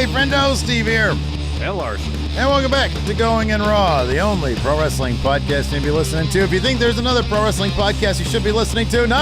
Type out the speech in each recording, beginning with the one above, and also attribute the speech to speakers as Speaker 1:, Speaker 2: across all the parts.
Speaker 1: Friendo, Steve here.
Speaker 2: And Larson.
Speaker 1: And welcome back to Going in Raw, the only pro wrestling podcast you'll be listening to. If you think there's another pro wrestling podcast you should be listening to, no,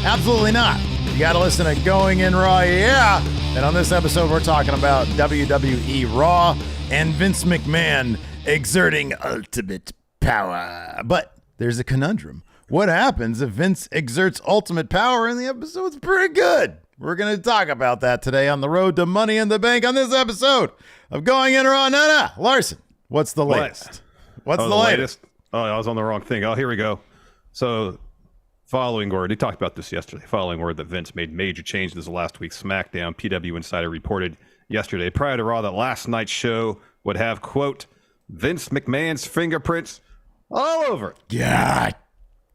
Speaker 1: absolutely not. You got to listen to Going in Raw, yeah. And on this episode, we're talking about WWE Raw and Vince McMahon exerting ultimate power. But there's a conundrum. What happens if Vince exerts ultimate power and the episode's pretty good? We're going to talk about that today on the road to Money in the Bank on this episode of Going in Raw. No, Larson, what's the latest? What's the latest?
Speaker 2: Oh, I was on the wrong thing. Oh, here we go. So, following word, he talked about this yesterday, following word that Vince made major changes last week's SmackDown, PW Insider reported yesterday prior to Raw that last night's show would have, quote, Vince McMahon's fingerprints all over it.
Speaker 1: God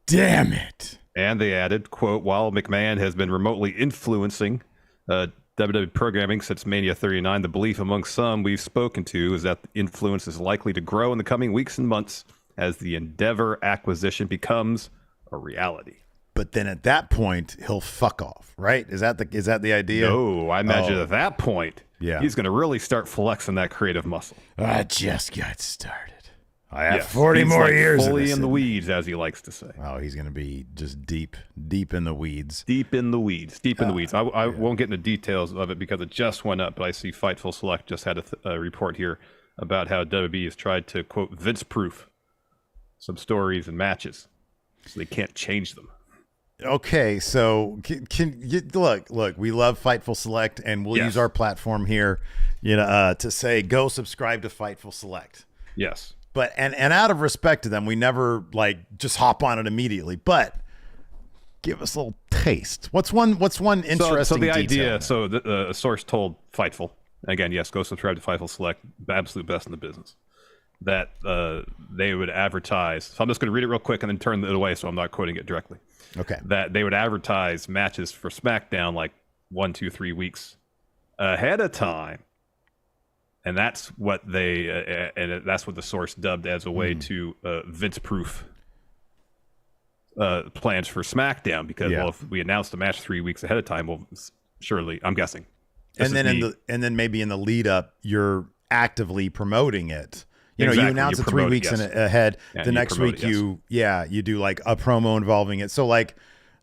Speaker 1: damn it.
Speaker 2: And they added, quote, while McMahon has been remotely influencing WWE programming since Mania 39, the belief among some we've spoken to is that the influence is likely to grow in the coming weeks and months as the Endeavor acquisition becomes a reality.
Speaker 1: But then at that point, he'll fuck off, right? Is that the idea?
Speaker 2: No, I imagine at that point,
Speaker 1: yeah,
Speaker 2: he's going to really start flexing that creative muscle.
Speaker 1: I just got started. I have 40 more years.
Speaker 2: Fully in the weeds, as he likes to say.
Speaker 1: Oh, he's going to be just deep in the weeds.
Speaker 2: Deep in the weeds. I won't get into details of it because it just went up, but I see Fightful Select just had a report here about how WWE has tried to, quote, Vince-proof some stories and matches so they can't change them.
Speaker 1: Okay, so can you, look, we love Fightful Select, and we'll use our platform here, to say go subscribe to Fightful Select.
Speaker 2: Yes.
Speaker 1: But and out of respect to them, we never just hop on it immediately. But give us a little taste. What's one interesting
Speaker 2: So the idea.
Speaker 1: detail?
Speaker 2: So a source told Fightful, again, yes, go subscribe to Fightful Select, the absolute best in the business, that they would advertise. So I'm just going to read it real quick and then turn it away, so I'm not quoting it directly.
Speaker 1: Okay.
Speaker 2: That they would advertise matches for SmackDown like 1, 2, 3 weeks ahead of time. And that's what that's what the source dubbed as a way to Vince-proof plans for SmackDown. Because if we announced the match 3 weeks ahead of time, well, surely I'm guessing.
Speaker 1: And then maybe in the lead up, you're actively promoting it. You announce it 3 weeks ahead. The next week, you do like a promo involving it. So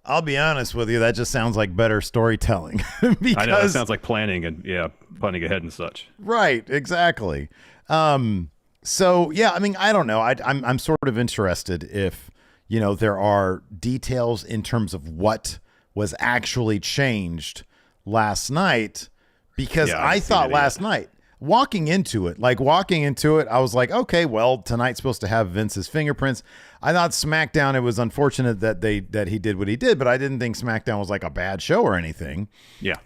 Speaker 1: I'll be honest with you, that just sounds like better storytelling. Because,
Speaker 2: I know, that sounds like planning and planning ahead and such.
Speaker 1: Right, exactly. So I don't know. I'm sort of interested if there are details in terms of what was actually changed last night, because I thought last night, walking into it, I was like, okay, well, tonight's supposed to have Vince's fingerprints. I thought SmackDown, it was unfortunate that he did what he did, but I didn't think SmackDown was like a bad show or anything.
Speaker 2: Yeah.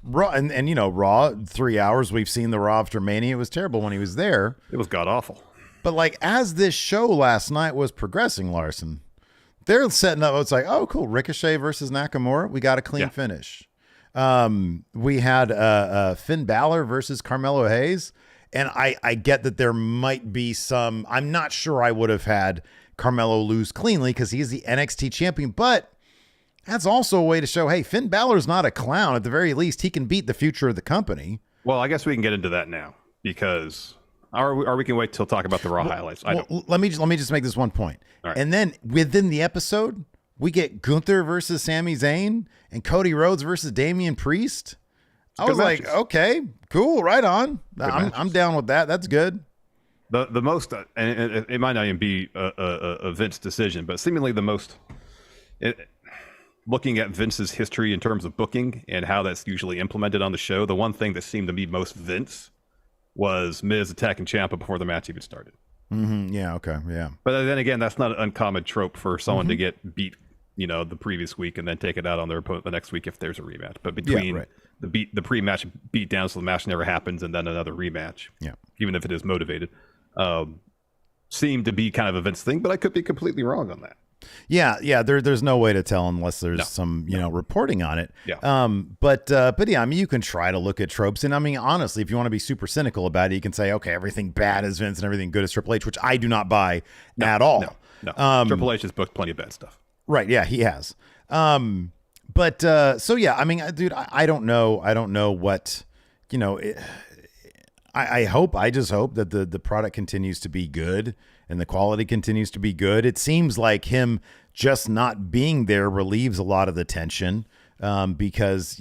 Speaker 1: Raw and Raw, 3 hours. We've seen the Raw after Mania. It was terrible when he was there.
Speaker 2: It was god awful.
Speaker 1: But as this show last night was progressing, Larson, they're setting up. It's like, oh, cool, Ricochet versus Nakamura. We got a clean finish. We had Finn Balor versus Carmelo Hayes. And I get that there might be some, I'm not sure I would have had Carmelo lose cleanly because he's the NXT champion, but that's also a way to show, hey, Finn Balor's not a clown. At the very least, he can beat the future of the company.
Speaker 2: Well, I guess we can get into that now because, or we can wait till talk about the Raw highlights.
Speaker 1: Let me just make this one point.
Speaker 2: All right.
Speaker 1: And then within the episode, we get Gunther versus Sami Zayn and Cody Rhodes versus Damian Priest. I was like, okay, cool, right on. I'm down with that. That's good.
Speaker 2: The most, and it might not even be a Vince decision, but seemingly the most, looking at Vince's history in terms of booking and how that's usually implemented on the show, the one thing that seemed to be most Vince was Miz attacking Ciampa before the match even started.
Speaker 1: Mm-hmm. Yeah, okay, yeah.
Speaker 2: But then again, that's not an uncommon trope for someone to get beat, the previous week and then take it out on their opponent the next week if there's a rematch. But between the pre-match beat down so the match never happens and then another rematch, even if it is motivated, seemed to be kind of a Vince thing, but I could be completely wrong on that.
Speaker 1: Yeah. There's no way to tell unless there's some reporting on it.
Speaker 2: Yeah.
Speaker 1: But I mean, you can try to look at tropes, and I mean, honestly, if you want to be super cynical about it, you can say, okay, everything bad is Vince and everything good is Triple H, which I do not buy at all.
Speaker 2: No. Triple H has booked plenty of bad stuff.
Speaker 1: Right. Yeah, he has. So yeah, I mean, dude, I don't know what I just hope that the product continues to be good and the quality continues to be good. It seems like him just not being there relieves a lot of the tension, because,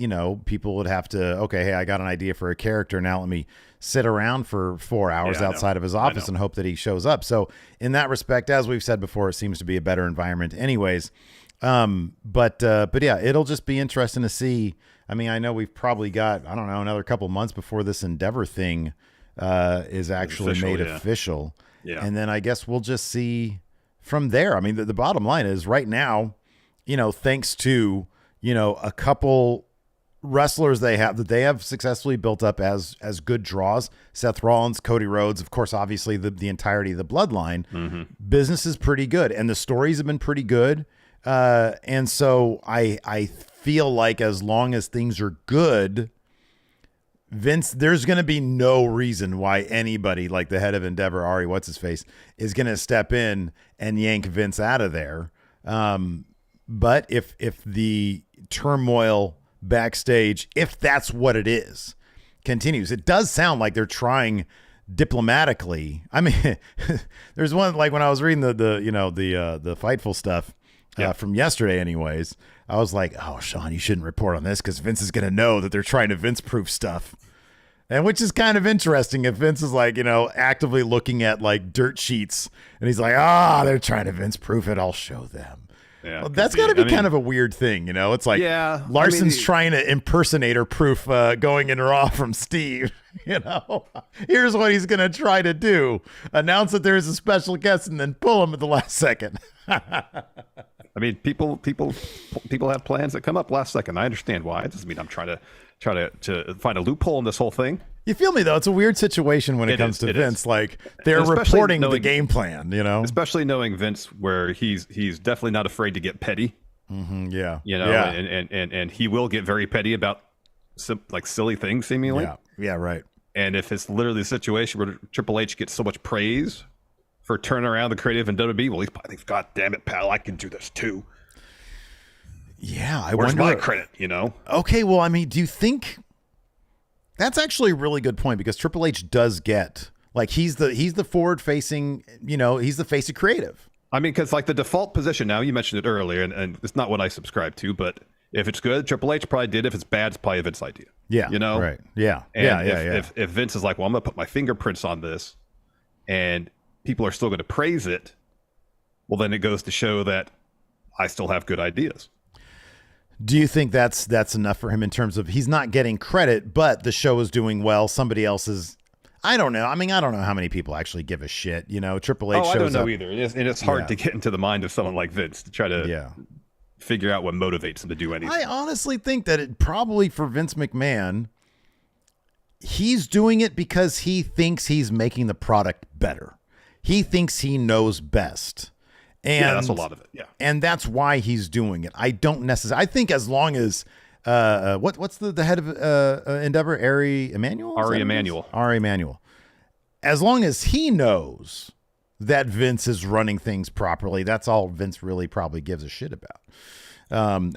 Speaker 1: people would have to, okay, hey, I got an idea for a character. Now let me sit around for 4 hours outside of his office and hope that he shows up. So in that respect, as we've said before, it seems to be a better environment anyways. But yeah, it'll just be interesting to see. I mean, I know we've probably got, I don't know, another couple months before this Endeavor thing is actually made official.
Speaker 2: Yeah.
Speaker 1: And then I guess we'll just see from there. I mean, the bottom line is right now, thanks to, a couple wrestlers they have successfully built up as good draws, Seth Rollins, Cody Rhodes, of course, obviously the entirety of the bloodline, business is pretty good. And the stories have been pretty good. And so I feel like as long as things are good, Vince, there's going to be no reason why anybody like the head of Endeavor, Ari, what's his face, is going to step in and yank Vince out of there. But if the turmoil backstage, if that's what it is, continues, it does sound like they're trying diplomatically. I mean, there's one, like when I was reading the Fightful stuff from yesterday anyways, I was like, oh, Sean, you shouldn't report on this because Vince is going to know that they're trying to Vince-proof stuff. And which is kind of interesting if Vince is like, actively looking at like dirt sheets and he's like, they're trying to Vince-proof it. I'll show them. Yeah, well, that's got to be kind of a weird thing. It's like Larson's trying to impersonator-proof going in Raw from Steve. Here's what he's going to try to do. Announce that there's a special guest and then pull him at the last second.
Speaker 2: I mean, people have plans that come up last second. I understand why. It doesn't mean I'm trying to find a loophole in this whole thing.
Speaker 1: You feel me though? It's a weird situation when it comes to Vince. Like they're reporting the game plan,
Speaker 2: especially knowing Vince, where he's definitely not afraid to get petty.
Speaker 1: Mm-hmm, yeah,
Speaker 2: and he will get very petty about like silly things seemingly.
Speaker 1: Yeah, right.
Speaker 2: And if it's literally the situation where Triple H gets so much praise for turning around the creative in WWE, well, he's probably thinks, God damn it, pal, I can do this too.
Speaker 1: Yeah,
Speaker 2: where's my credit?
Speaker 1: Okay, well, I mean, do you think that's actually a really good point? Because Triple H does get like he's the forward facing, he's the face of creative.
Speaker 2: I mean, because like the default position now, you mentioned it earlier, and it's not what I subscribe to, but if it's good, Triple H probably did. If it's bad, it's probably a Vince idea.
Speaker 1: Yeah, right. Yeah,
Speaker 2: and if Vince is like, well, I'm gonna put my fingerprints on this, and people are still going to praise it, well, then it goes to show that I still have good ideas.
Speaker 1: Do you think that's enough for him in terms of he's not getting credit, but the show is doing well? Somebody else is, I don't know. I mean, I don't know how many people actually give a shit. Triple H shows up.
Speaker 2: I don't know either. It's hard to get into the mind of someone like Vince to try to figure out what motivates him to do anything.
Speaker 1: I honestly think that it probably for Vince McMahon, he's doing it because he thinks he's making the product better. He thinks he knows best. And
Speaker 2: that's a lot of it. Yeah.
Speaker 1: And that's why he's doing it. I don't necessarily, I think as long as, what's the head of Endeavor? Ari Emanuel?
Speaker 2: Ari Emanuel.
Speaker 1: As long as he knows that Vince is running things properly, that's all Vince really probably gives a shit about.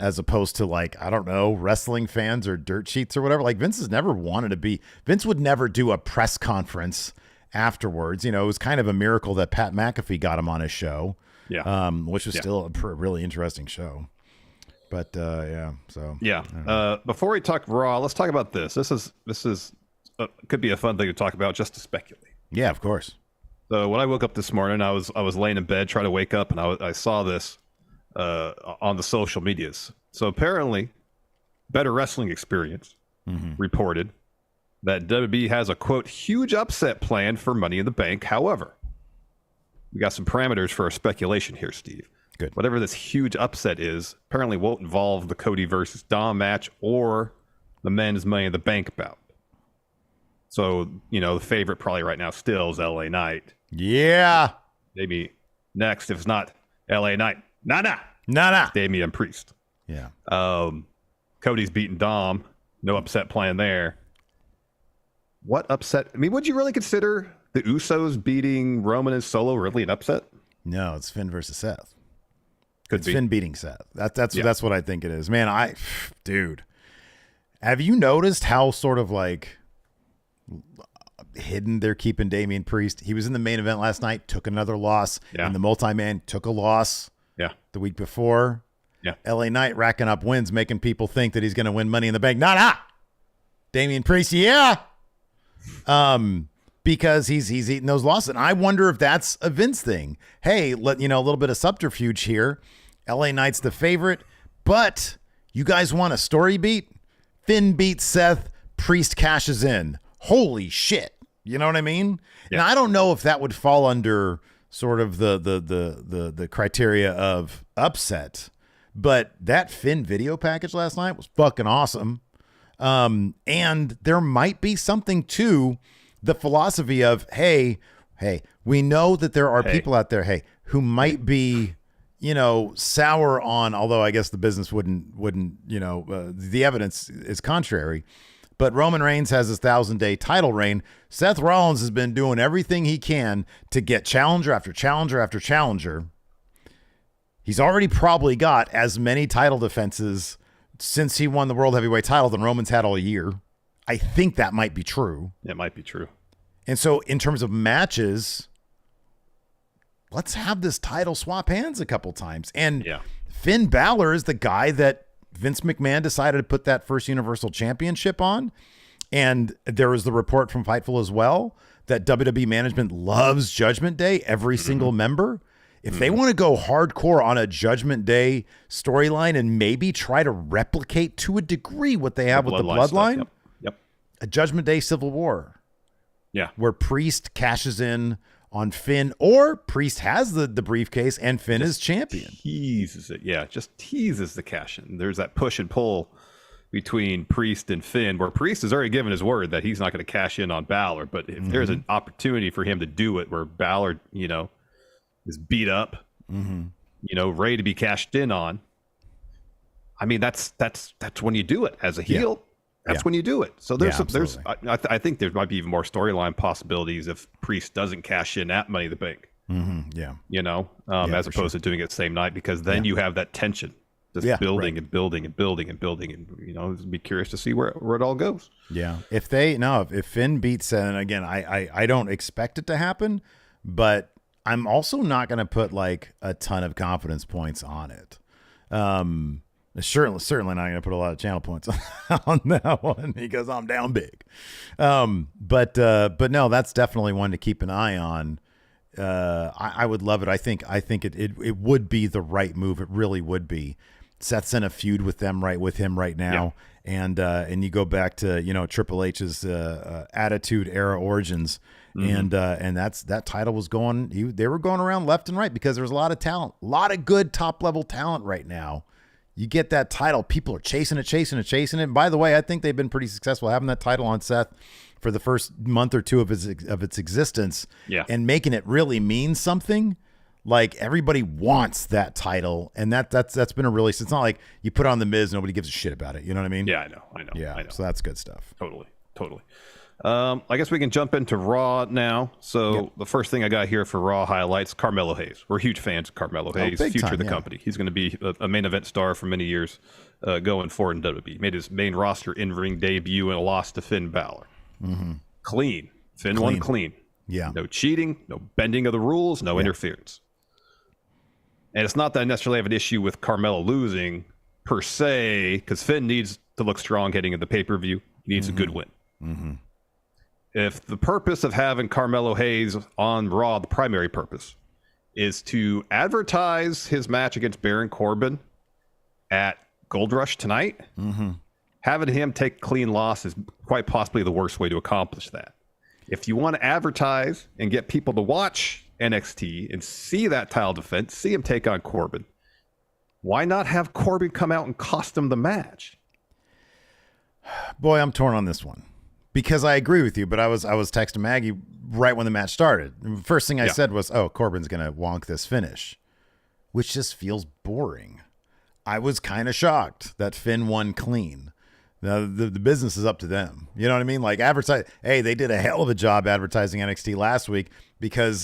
Speaker 1: As opposed to like, I don't know, wrestling fans or dirt sheets or whatever. Like Vince has never wanted to be, Vince would never do a press conference afterwards. It was kind of a miracle that Pat McAfee got him on his show.
Speaker 2: Yeah.
Speaker 1: Which was still a really interesting show. But
Speaker 2: before we talk Raw, let's talk about this. This is could be a fun thing to talk about, just to speculate.
Speaker 1: Yeah, of course.
Speaker 2: So when I woke up this morning, I was laying in bed trying to wake up, and I saw this on the social medias. So apparently, Better Wrestling Experience reported that WWE has a, quote, huge upset plan for Money in the Bank. However, we got some parameters for our speculation here, Steve.
Speaker 1: Good.
Speaker 2: Whatever this huge upset is, apparently won't involve the Cody versus Dom match or the men's Money in the Bank bout. So, the favorite probably right now still is LA Knight.
Speaker 1: Yeah.
Speaker 2: Maybe next, if it's not LA Knight, Nana. Damian Priest.
Speaker 1: Yeah.
Speaker 2: Cody's beating Dom. No upset plan there. What upset? I mean, would you really consider the Usos beating Roman and Solo really an upset?
Speaker 1: No, it's Finn versus Seth.
Speaker 2: It's
Speaker 1: Finn beating Seth. That's what I think it is. Man, dude, have you noticed how sort of like hidden. They're keeping Damian Priest. He was in the main event last night, took another loss.
Speaker 2: Yeah.
Speaker 1: And the multi-man took a loss the week before.
Speaker 2: Yeah.
Speaker 1: LA Knight racking up wins, making people think that he's going to win Money in the Bank. Nah. Damian Priest, yeah. Because he's eating those losses. And I wonder if that's a Vince thing. Hey, a little bit of subterfuge here. LA Knight's the favorite, but you guys want a story beat? Finn beats Seth, Priest cashes in. Holy shit. You know what I mean? Yeah. And I don't know if that would fall under sort of the criteria of upset, but that Finn video package last night was fucking awesome. And there might be something to the philosophy of, hey, we know that there are people out there, who might be, sour on, although I guess the business wouldn't, the evidence is contrary, but Roman Reigns has his 1,000-day title reign. Seth Rollins has been doing everything he can to get challenger after challenger after challenger. He's already probably got as many title defenses since he won the World Heavyweight title than Roman's had all year. I think that might be true.
Speaker 2: It might be true.
Speaker 1: And so in terms of matches, let's have this title swap hands a couple times. And Finn Balor is the guy that Vince McMahon decided to put that first Universal Championship on. And there was the report from Fightful as well that WWE management loves Judgment Day, every single member. If they want to go hardcore on a Judgment Day storyline and maybe try to replicate to a degree what they have with the Bloodline,
Speaker 2: yep.
Speaker 1: A Judgment Day Civil War.
Speaker 2: Yeah.
Speaker 1: Where Priest cashes in on Finn, or Priest has the briefcase and Finn is champion.
Speaker 2: Teases it. Yeah, just teases the cash in. There's that push and pull between Priest and Finn, where Priest has already given his word that he's not going to cash in on Balor. But if there's an opportunity for him to do it where Balor, is beat up, ready to be cashed in on, I mean, that's when you do it as a heel.
Speaker 1: Yeah.
Speaker 2: That's when you do it. So I think there might be even more storyline possibilities if Priest doesn't cash in at Money in the Bank. As opposed to doing it the same night, because then you have that tension just building and building and building and building, and be curious to see where it all goes. Yeah.
Speaker 1: If Finn beats, and again, I don't expect it to happen, but I'm also not going to put like a ton of confidence points on it. Certainly not going to put a lot of channel points on that one because I'm down big. But no, that's definitely one to keep an eye on. I would love it. I think it would be the right move. It really would be. Seth's in a feud with him right now. Yeah. And you go back to, Triple H's Attitude Era origins. And that title was they were going around left and right because there's a lot of talent, a lot of good top level talent right now. You get that title, people are chasing it. And by the way, I think they've been pretty successful having that title on Seth for the first month or two of its existence, and making it really mean something. Like everybody wants that title, and that's been a really. It's not like you put on the Miz, nobody gives a shit about it. You know what I mean?
Speaker 2: Yeah, I know.
Speaker 1: Yeah,
Speaker 2: I know.
Speaker 1: So that's good stuff.
Speaker 2: Totally. I guess we can jump into Raw now. So the first thing I got here for Raw highlights, Carmelo Hayes. We're huge fans of Carmelo Hayes, future of the company. He's going to be a main event star for many years going forward in WWE. Made his main roster in-ring debut and a loss to Finn Balor. Clean. Finn won clean.
Speaker 1: Yeah.
Speaker 2: No cheating, no bending of the rules, no interference. And it's not that I necessarily have an issue with Carmelo losing per se, because Finn needs to look strong heading into the pay-per-view. He needs a good win. If the purpose of having Carmelo Hayes on Raw, the primary purpose, is to advertise his match against Baron Corbin at Gold Rush tonight, having him take clean loss is quite possibly the worst way to accomplish that. If you want to advertise and get people to watch NXT and see that title defense, see him take on Corbin, why not have Corbin come out and cost him the match?
Speaker 1: Boy, I'm torn on this one. Because I agree with you, but I was texting Maggie right when the match started. And the first thing I said was, Corbin's going to wonk this finish, which just feels boring. I was kind of shocked that Finn won clean. Now, the business is up to them. You know what I mean? Like they did a hell of a job advertising NXT last week because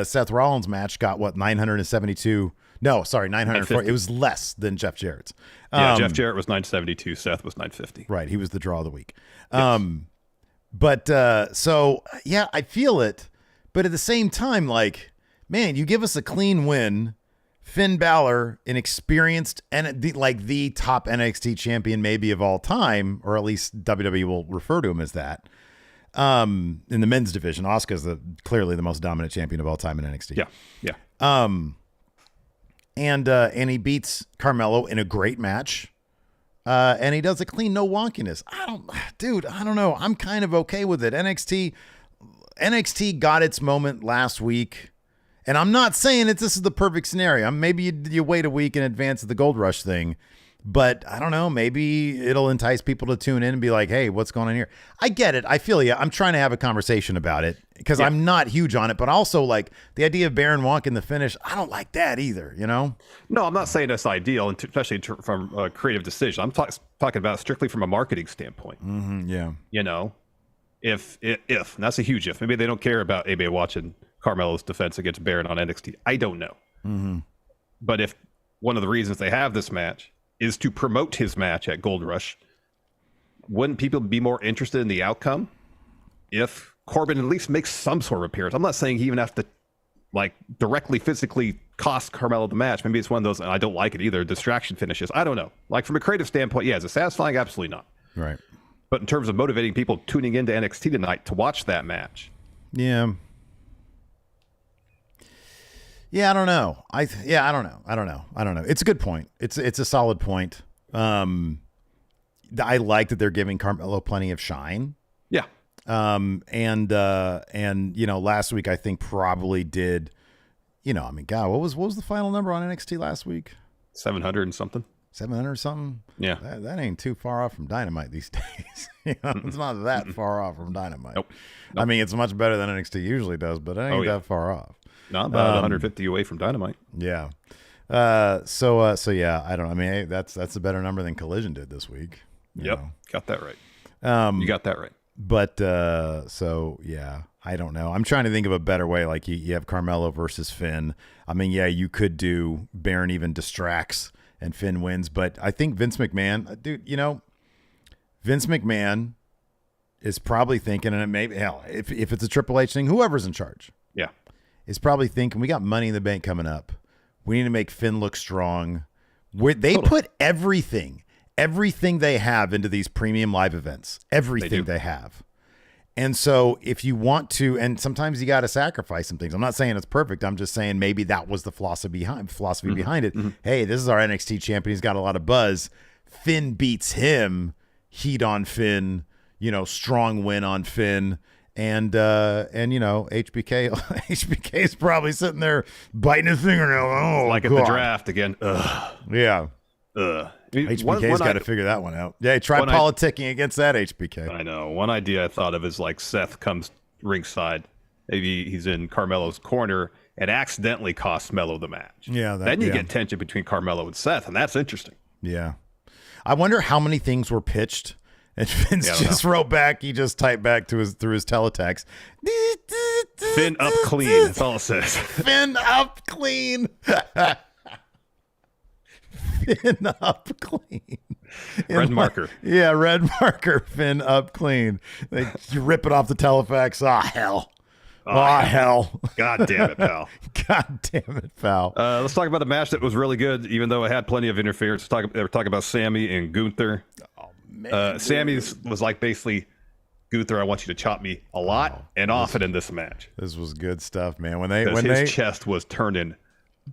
Speaker 1: Seth Rollins' match got 972. No, sorry, 940. It was less than Jeff Jarrett's.
Speaker 2: Jeff Jarrett was 972. Seth was 950.
Speaker 1: Right. He was the draw of the week.
Speaker 2: Yes.
Speaker 1: But so yeah, I feel it. But at the same time, like, man, you give us a clean win. Finn Balor, an experienced and the top NXT champion maybe of all time, or at least WWE will refer to him as that. In the men's division, Asuka's clearly the most dominant champion of all time in NXT.
Speaker 2: Yeah.
Speaker 1: And he beats Carmelo in a great match. And he does a clean, no wonkiness. I don't know. I'm kind of okay with it. NXT got its moment last week. And I'm not saying this is the perfect scenario. Maybe you wait a week in advance of the Gold Rush thing. But I don't know. Maybe it'll entice people to tune in and be like, hey, what's going on here? I get it. I feel you. I'm trying to have a conversation about it because I'm not huge on it. But also, like, the idea of Baron Wonk in the finish, I don't like that either, you know?
Speaker 2: No, I'm not saying that's ideal, especially from a creative decision. I'm talking about strictly from a marketing standpoint.
Speaker 1: Yeah.
Speaker 2: You know, if, and that's a huge if. Maybe they don't care about PPV Watch and Carmelo's defense against Baron on NXT. I don't know. But if one of the reasons they have this match is to promote his match at Gold Rush, wouldn't people be more interested in the outcome if Corbin at least makes some sort of appearance? I'm not saying he even has to like directly physically cost Carmelo the match. Maybe it's one of those, and I don't like it either, distraction finishes. I don't know. Like from a creative standpoint, yeah, is it satisfying? Absolutely not.
Speaker 1: Right.
Speaker 2: But in terms of motivating people tuning into NXT tonight to watch that match.
Speaker 1: Yeah. Yeah, I don't know. I don't know. It's a good point. It's a solid point. I like that they're giving Carmelo plenty of shine.
Speaker 2: Yeah.
Speaker 1: And you know, last week I think probably did, you know, I mean, God, what was the final number on NXT last week?
Speaker 2: 700 and something.
Speaker 1: 700 something.
Speaker 2: Yeah.
Speaker 1: That ain't too far off from Dynamite these days. You know, it's not that far off from Dynamite.
Speaker 2: Nope.
Speaker 1: I mean, it's much better than NXT usually does, but it ain't that far off.
Speaker 2: Not about 150 away from Dynamite.
Speaker 1: Yeah. So yeah, I don't know. I mean, hey, that's a better number than Collision did this week.
Speaker 2: Yep. Got that right. You got that right.
Speaker 1: But so yeah, I don't know. I'm trying to think of a better way. Like you have Carmelo versus Finn. I mean, yeah, you could do Baron even distracts and Finn wins, but I think Vince McMahon, dude, you know, Vince McMahon is probably thinking, and it maybe hell, if it's a Triple H thing, whoever's in charge.
Speaker 2: Yeah.
Speaker 1: Is probably thinking, we got Money in the Bank coming up. We need to make Finn look strong. They put everything they have into these premium live events. Everything they have. And so if you want to, and sometimes you got to sacrifice some things. I'm not saying it's perfect. I'm just saying maybe that was the philosophy behind it. Hey, this is our NXT champion. He's got a lot of buzz. Finn beats him. Heat on Finn. You know, strong win on Finn. And you know, HBK is probably sitting there biting his fingernail. Oh,
Speaker 2: like
Speaker 1: God.
Speaker 2: At the draft again. Ugh.
Speaker 1: Yeah.
Speaker 2: Ugh.
Speaker 1: HBK's got to figure that one out. Yeah, try politicking against that HBK.
Speaker 2: I know. One idea I thought of is like Seth comes ringside. Maybe he's in Carmelo's corner and accidentally costs Melo the match.
Speaker 1: Yeah.
Speaker 2: Then you get tension between Carmelo and Seth, and that's interesting.
Speaker 1: Yeah. I wonder how many things were pitched. And Vince just wrote back. He just typed back through his teletext.
Speaker 2: Finn up clean. That's all it says.
Speaker 1: Finn up clean. Finn up clean.
Speaker 2: Red marker.
Speaker 1: Yeah, red marker. Finn up clean. You rip it off the telefax. Hell. Hell.
Speaker 2: God damn it, pal.
Speaker 1: God damn it, pal.
Speaker 2: Let's talk about the match that was really good, even though it had plenty of interference. They were talking about Sammy and Gunther.
Speaker 1: Oh, man.
Speaker 2: Sammy's was like basically, Gunther, I want you to chop me a lot and often in this match.
Speaker 1: This was good stuff, man.
Speaker 2: His chest was turning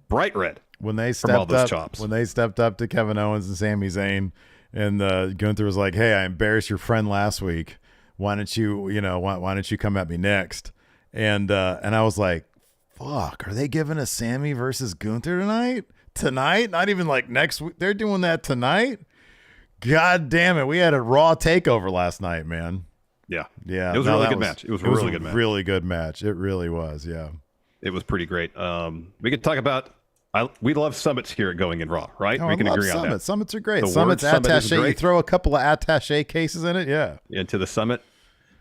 Speaker 2: bright red.
Speaker 1: When they stepped up to Kevin Owens and Sami Zayn, and Gunther was like, "Hey, I embarrassed your friend last week. Why don't you come at me next?" And I was like, "Fuck, are they giving us Sammy versus Gunther tonight? Tonight? Not even like next week. They're doing that tonight? God damn it! We had a Raw takeover last night, man.
Speaker 2: Yeah.
Speaker 1: It
Speaker 2: was a really good match. It was a really good match.
Speaker 1: Really good match. It really was. Yeah.
Speaker 2: It was pretty great. We could talk about. We love summits here at Going in Raw, right?
Speaker 1: Oh,
Speaker 2: we can agree on that.
Speaker 1: Summits are great.
Speaker 2: The
Speaker 1: Summits
Speaker 2: word
Speaker 1: attaché.
Speaker 2: summit
Speaker 1: You throw a couple of attaché cases in it. Yeah.
Speaker 2: Into the summit.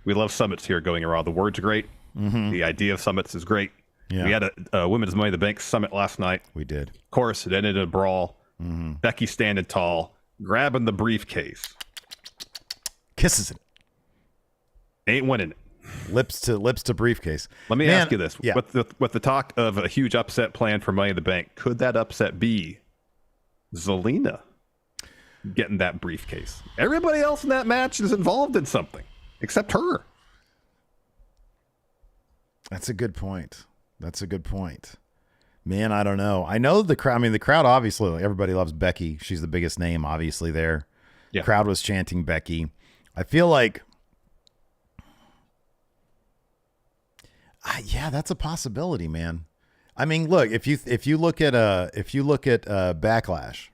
Speaker 2: We love summits here at Going in Raw. The word's great. Mm-hmm. The idea of summits is great. Yeah. We had a Women's Money in the Bank summit last night.
Speaker 1: We did.
Speaker 2: Of course, it ended in a brawl.
Speaker 1: Mm-hmm.
Speaker 2: Becky standing tall, grabbing the briefcase.
Speaker 1: Kisses it.
Speaker 2: Ain't winning it.
Speaker 1: Lips to briefcase.
Speaker 2: Let me ask you this.
Speaker 1: Yeah.
Speaker 2: With the talk of a huge upset plan for Money in the Bank, could that upset be Zelina getting that briefcase? Everybody else in that match is involved in something except her.
Speaker 1: That's a good point. Man, I don't know. I know the crowd. I mean, the crowd, obviously, everybody loves Becky. She's the biggest name, obviously, there. Yeah. Crowd was chanting Becky. I feel like, yeah, that's a possibility, man. I mean, look, if you look at Backlash,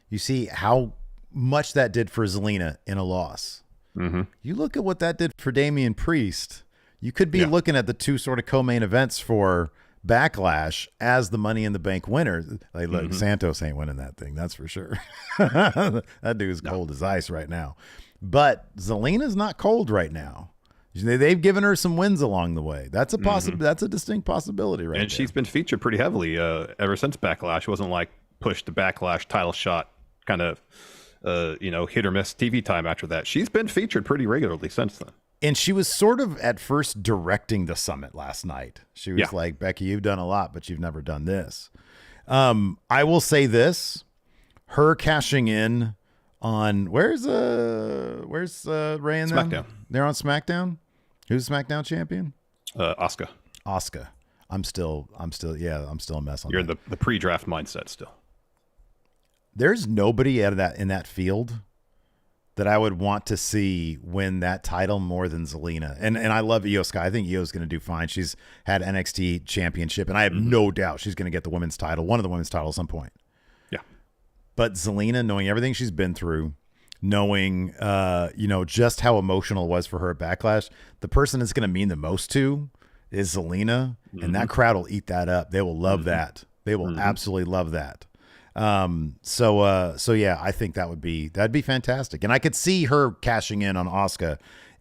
Speaker 1: you see how much that did for Zelina in a loss.
Speaker 2: Mm-hmm.
Speaker 1: You look at what that did for Damian Priest. You could be looking at the two sort of co-main events for Backlash as the Money in the Bank winner. Like, look, Santos ain't winning that thing, that's for sure. That dude's cold as ice right now. But Zelina's not cold right now. They've given her some wins along the way. That's a That's a distinct possibility, right?
Speaker 2: And she's been featured pretty heavily ever since Backlash. It wasn't like pushed the Backlash title shot kind of hit or miss TV time after that. She's been featured pretty regularly since then.
Speaker 1: And she was sort of at first directing the Summit last night. She was like, Becky, you've done a lot, but you've never done this. I will say this, her cashing in on where's Ray and them?
Speaker 2: SmackDown.
Speaker 1: They're on SmackDown. Who's SmackDown champion?
Speaker 2: Asuka.
Speaker 1: I'm still a mess on
Speaker 2: You're
Speaker 1: that.
Speaker 2: in the pre-draft mindset still.
Speaker 1: There's nobody in that field that I would want to see win that title more than Zelina. And I love Io Sky. I think Io's going to do fine. She's had NXT championship, and I have no doubt she's going to get the women's title, one of the women's titles at some point.
Speaker 2: Yeah.
Speaker 1: But Zelina, knowing everything she's been through, knowing just how emotional it was for her at Backlash, the person it's going to mean the most to is Zelina, and that crowd will eat that up. They will love that. They will absolutely love that. So yeah, I think that'd be fantastic. And I could see her cashing in on Asuka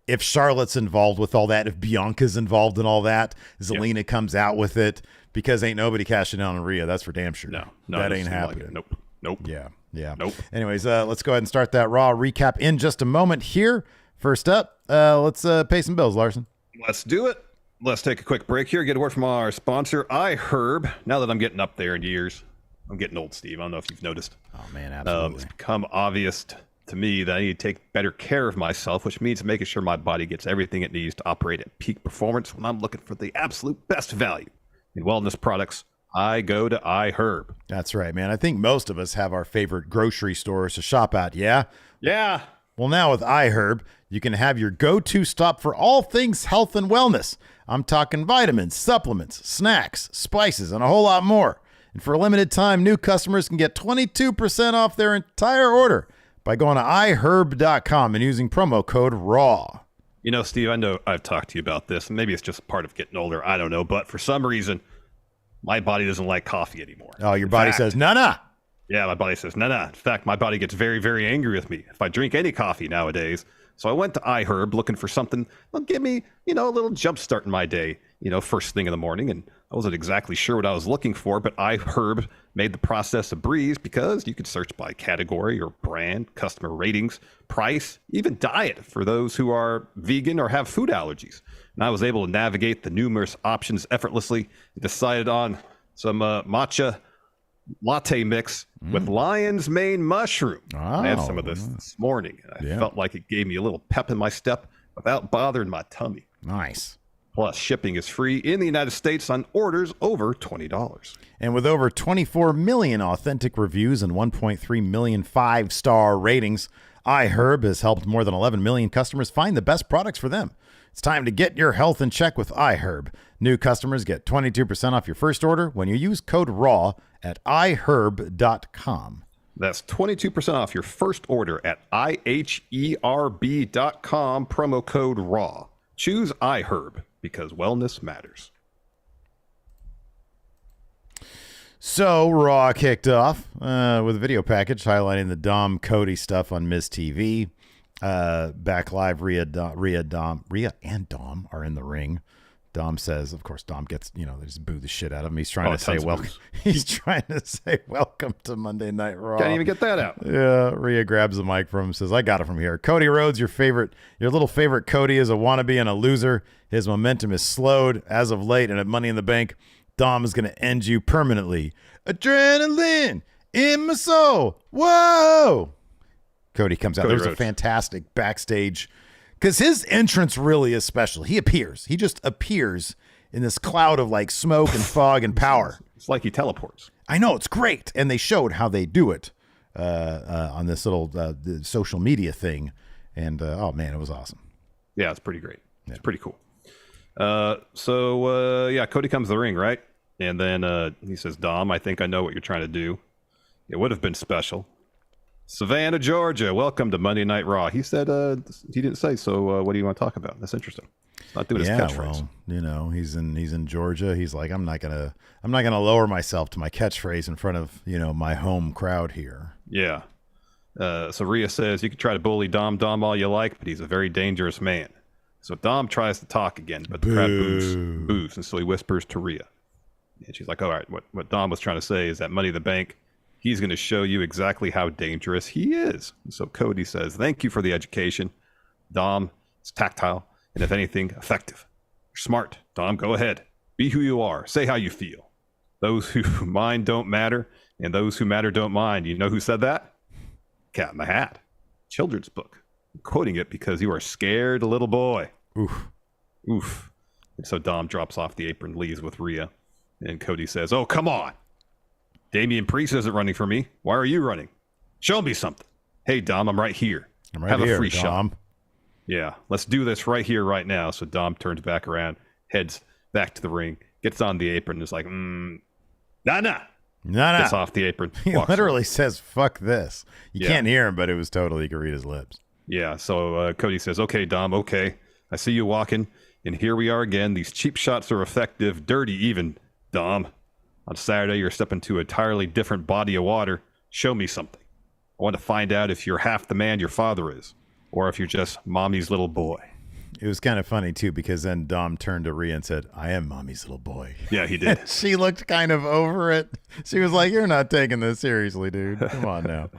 Speaker 1: if Charlotte's involved with all that, if Bianca's involved in all that, Zelina comes out with it, because ain't nobody cashing in on Rhea. That's for damn sure.
Speaker 2: No,
Speaker 1: that ain't happening.
Speaker 2: Like nope.
Speaker 1: Yeah.
Speaker 2: Nope.
Speaker 1: Anyways, let's go ahead and start that Raw recap in just a moment here. First up, let's pay some bills, Larson.
Speaker 2: Let's do it. Let's take a quick break here. Get a word from our sponsor, iHerb. Now that I'm getting up there in years, I'm getting old, Steve. I don't know if you've noticed.
Speaker 1: Oh, man, absolutely.
Speaker 2: It's become obvious to me that I need to take better care of myself, which means making sure my body gets everything it needs to operate at peak performance when I'm looking for the absolute best value in wellness products. I go to iHerb.
Speaker 1: That's right, man. I think most of us have our favorite grocery stores to shop at, yeah?
Speaker 2: Yeah.
Speaker 1: Well, now with iHerb, you can have your go-to stop for all things health and wellness. I'm talking vitamins, supplements, snacks, spices, and a whole lot more. And for a limited time, new customers can get 22% off their entire order by going to iHerb.com and using promo code RAW.
Speaker 2: You know, Steve, I know I've talked to you about this, and maybe it's just part of getting older. I don't know. But for some reason, my body doesn't like coffee anymore.
Speaker 1: Oh, your body says, nah.
Speaker 2: Yeah, my body says, nah. In fact, my body gets very, very angry with me if I drink any coffee nowadays. So I went to iHerb looking for something that'll give me, a little jump start in my day, first thing in the morning. And I wasn't exactly sure what I was looking for, but iHerb made the process a breeze because you could search by category or brand, customer ratings, price, even diet for those who are vegan or have food allergies. And I was able to navigate the numerous options effortlessly and decided on some matcha latte mix with lion's mane mushroom. I had some of this morning. I felt like it gave me a little pep in my step without bothering my tummy.
Speaker 1: Nice.
Speaker 2: Plus, shipping is free in the United States on orders over $20.
Speaker 1: And with over 24 million authentic reviews and 1.3 million 5-star ratings, iHerb has helped more than 11 million customers find the best products for them. It's time to get your health in check with iHerb. New customers get 22% off your first order when you use code RAW at iHerb.com.
Speaker 2: That's 22% off your first order at IHERB.com, promo code RAW. Choose iHerb because wellness matters.
Speaker 1: So Raw kicked off with a video package highlighting the Dom Cody stuff on Miz TV. Back live, Rhea and Dom are in the ring. Dom says, of course, Dom gets, they just boo the shit out of him. He's trying to say welcome.
Speaker 2: Boos.
Speaker 1: He's trying to say welcome to Monday Night Raw.
Speaker 2: Can't even get that out.
Speaker 1: Yeah, Rhea grabs the mic from him, says, I got it from here. Cody Rhodes, your little favorite Cody is a wannabe and a loser. His momentum is slowed as of late, and at Money in the Bank, Dom is going to end you permanently. Adrenaline in my soul. Whoa! Cody comes out. There's a fantastic backstage, because his entrance really is special. He just appears in this cloud of like smoke and fog and power.
Speaker 2: It's like he teleports.
Speaker 1: I know, it's great. And they showed how they do it on this little social media thing. And oh man, it was awesome.
Speaker 2: Yeah, it's pretty great. It's pretty cool. So Cody comes to the ring, right? And then he says, Dom, I think I know what you're trying to do. It would have been special. Savannah, Georgia, welcome to Monday Night Raw. He said he didn't say, so what do you want to talk about? That's interesting. He's not doing his catchphrase.
Speaker 1: Well, he's in Georgia. He's like, I'm not gonna lower myself to my catchphrase in front of, my home crowd here.
Speaker 2: Yeah. So Rhea says, you can try to bully Dom all you like, but he's a very dangerous man. So Dom tries to talk again, but the crowd boos, and so he whispers to Rhea. And she's like, all right, what Dom was trying to say is that Money in the Bank, he's going to show you exactly how dangerous he is. And so Cody says, thank you for the education. Dom is tactile, and if anything, effective. You're smart. Dom, go ahead. Be who you are. Say how you feel. Those who mind don't matter, and those who matter don't mind. You know who said that? Cat in the Hat. Children's book. I'm quoting it because you are scared, little boy.
Speaker 1: Oof.
Speaker 2: Oof. And so Dom drops off the apron, leaves with Rhea. And Cody says, oh, come on. Damian Priest isn't running for me. Why are you running? Show me something. Hey, Dom, I'm right here.
Speaker 1: I'm right here,
Speaker 2: Have a free
Speaker 1: Dom.
Speaker 2: shot. Yeah, let's do this right here, right now. So Dom turns back around, heads back to the ring, gets on the apron, and is like, nah. Gets off the apron.
Speaker 1: He literally says, fuck this. You can't hear him, but it was totally, you could read his lips.
Speaker 2: Yeah, so Cody says, okay, Dom, okay. I see you walking, and here we are again. These cheap shots are effective, dirty even, Dom. On Saturday, you're stepping into an entirely different body of water. Show me something. I want to find out if you're half the man your father is, or if you're just mommy's little boy.
Speaker 1: It was kind of funny, too, because then Dom turned to Rhea and said, I am mommy's little boy.
Speaker 2: Yeah, he did.
Speaker 1: She looked kind of over it. She was like, you're not taking this seriously, dude. Come on now.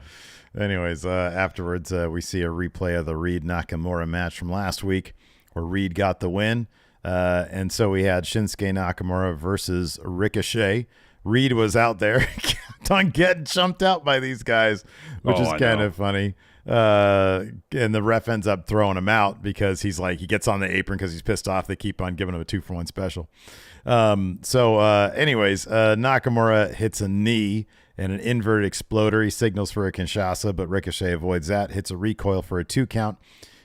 Speaker 1: Anyways, afterwards, we see a replay of the Reed Nakamura match from last week where Reed got the win. And so we had Shinsuke Nakamura versus Ricochet. Reed was out there kept on getting jumped out by these guys, which is kind of funny. And the ref ends up throwing him out because he gets on the apron because he's pissed off. They keep on giving him a 2-for-1 special. Anyways, Nakamura hits a knee and an inverted exploder. He signals for a Kinshasa, but Ricochet avoids that, hits a recoil for a 2 count.